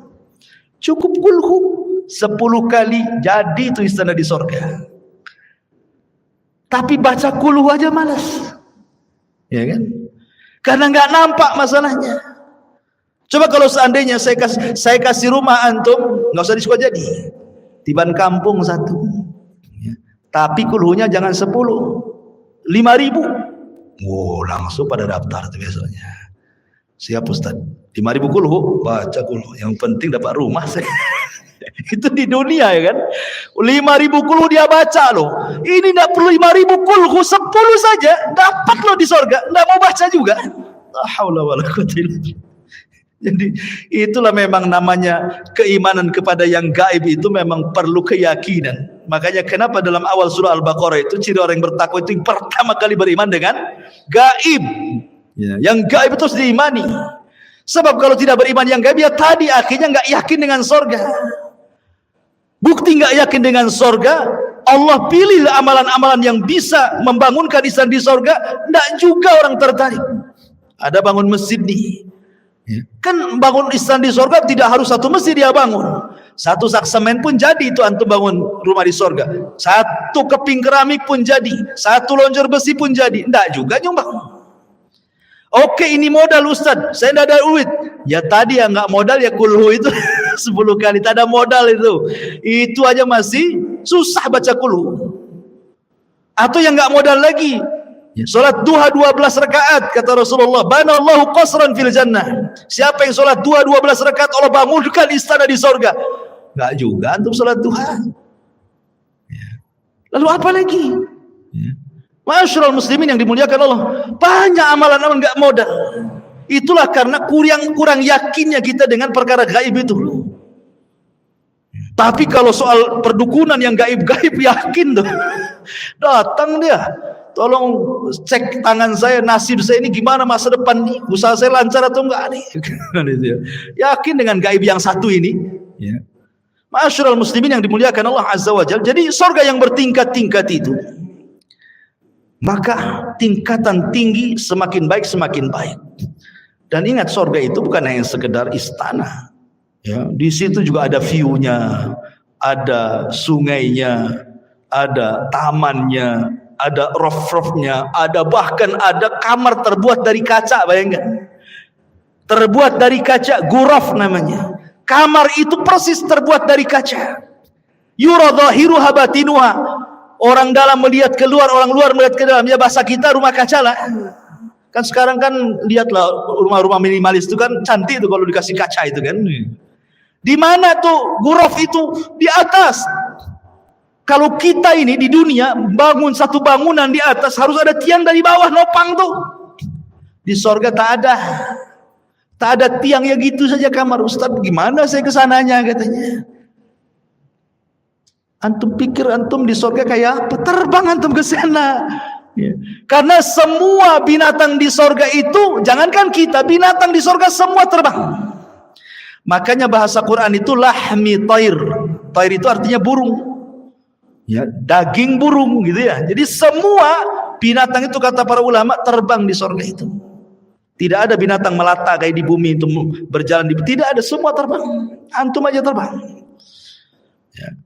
Cukup kulhu 10 kali jadi itu istana di surga. Tapi baca kulhu aja malas. Ya kan? Karena nggak nampak masalahnya. Coba kalau seandainya saya kasih rumah antum, nggak usah di Sukajadi, tiban kampung 1. Tapi kulhunya jangan 10, 5.000. Wow, langsung pada daftar itu biasanya. Siap Ustaz, 5.000 kulhu, baca kulhu. Yang penting dapat rumah. Itu di dunia ya kan. 5.000 kulhu dia baca loh. Ini tidak perlu 5.000 kulhu, 10 saja dapat loh di surga. Tidak mau baca juga. La haula wala quwwata illa billah. Jadi itulah memang namanya keimanan kepada yang gaib itu memang perlu keyakinan. Makanya kenapa dalam awal surah Al-Baqarah itu ciri orang yang bertakwa itu yang pertama kali beriman dengan gaib. Ya, yang gaib itu harus diimani. Sebab kalau tidak beriman yang gaib ya tadi akhirnya nggak yakin dengan surga. Bukti nggak yakin dengan surga, Allah pilih amalan-amalan yang bisa membangunkan istana di surga, nggak juga orang tertarik. Ada bangun masjid nih. Kan bangun istana di surga tidak harus 1 masjid dia bangun. 1 sak semen pun jadi itu antum bangun rumah di surga. 1 keping keramik pun jadi. 1 lonjor besi pun jadi. Enggak juga nyumbang. Oke, ini modal Ustaz, saya tidak ada duit. Ya tadi yang nggak modal ya kulhu itu 10 kali. Tak ada modal itu aja masih susah baca kulhu. Atau yang nggak modal lagi, Ya, salat duha 12 rakaat kata Rasulullah, banallahu qasran fil jannah. Siapa yang salat duha 12 rakaat Allah bangunkan istana di surga. Enggak juga antum salat duha. Ya. Lalu apa lagi? Ya. Ma'asyiral muslimin yang dimuliakan Allah, banyak amalan-amalan enggak modal. Itulah karena kurang yakinnya kita dengan perkara gaib itu. Tapi kalau soal perdukunan yang gaib-gaib yakin tuh. Datang dia, tolong cek tangan saya, nasib saya ini gimana masa depan nih, usaha saya lancar atau enggak nih. Yakin dengan gaib yang satu ini. Ya. Ma'asyiral muslimin yang dimuliakan Allah Azza wa Jalla. Jadi surga yang bertingkat-tingkat itu, maka tingkatan tinggi semakin baik semakin baik. Dan ingat, surga itu bukan hanya sekedar istana. Ya, di situ juga ada view-nya, ada sungainya, ada tamannya, ada roof-roofnya, ada bahkan ada kamar terbuat dari kaca, bayangkan. Terbuat dari kaca, ghuraf namanya. Kamar itu persis terbuat dari kaca. Yura dhahiruha batinuha. Orang dalam melihat keluar, orang luar melihat ke dalam. Ya bahasa kita rumah kaca lah. Kan sekarang kan lihatlah rumah-rumah minimalis itu kan cantik itu kalau dikasih kaca itu kan. Di mana tuh ghuraf itu? Di atas. Kalau kita ini di dunia bangun satu bangunan di atas harus ada tiang dari bawah nopang tuh. Di sorga tak ada. Tak ada tiang, ya gitu saja kamar. Ustaz, gimana saya kesananya katanya. Antum pikir antum di sorga kayak apa? Terbang antum ke sana. Ya. Karena semua binatang di sorga itu, jangankan kita, binatang di sorga semua terbang. Makanya bahasa Quran itu lahmi tair. Tair itu artinya burung. Ya, daging burung gitu ya. Jadi semua binatang itu kata para ulama terbang di sorga itu. Tidak ada binatang melata kayak di bumi itu berjalan tidak ada, semua terbang. Antum aja terbang. Ya.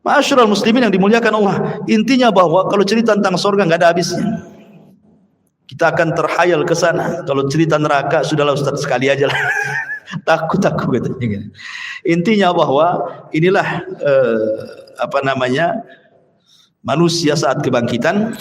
Ma'asyiral muslimin yang dimuliakan Allah, intinya bahwa kalau cerita tentang sorga nggak ada habisnya. Kita akan terhayal ke sana. Kalau cerita neraka sudahlah Ustaz, sekali aja lah. takut katanya. Intinya bahwa inilah manusia saat kebangkitan.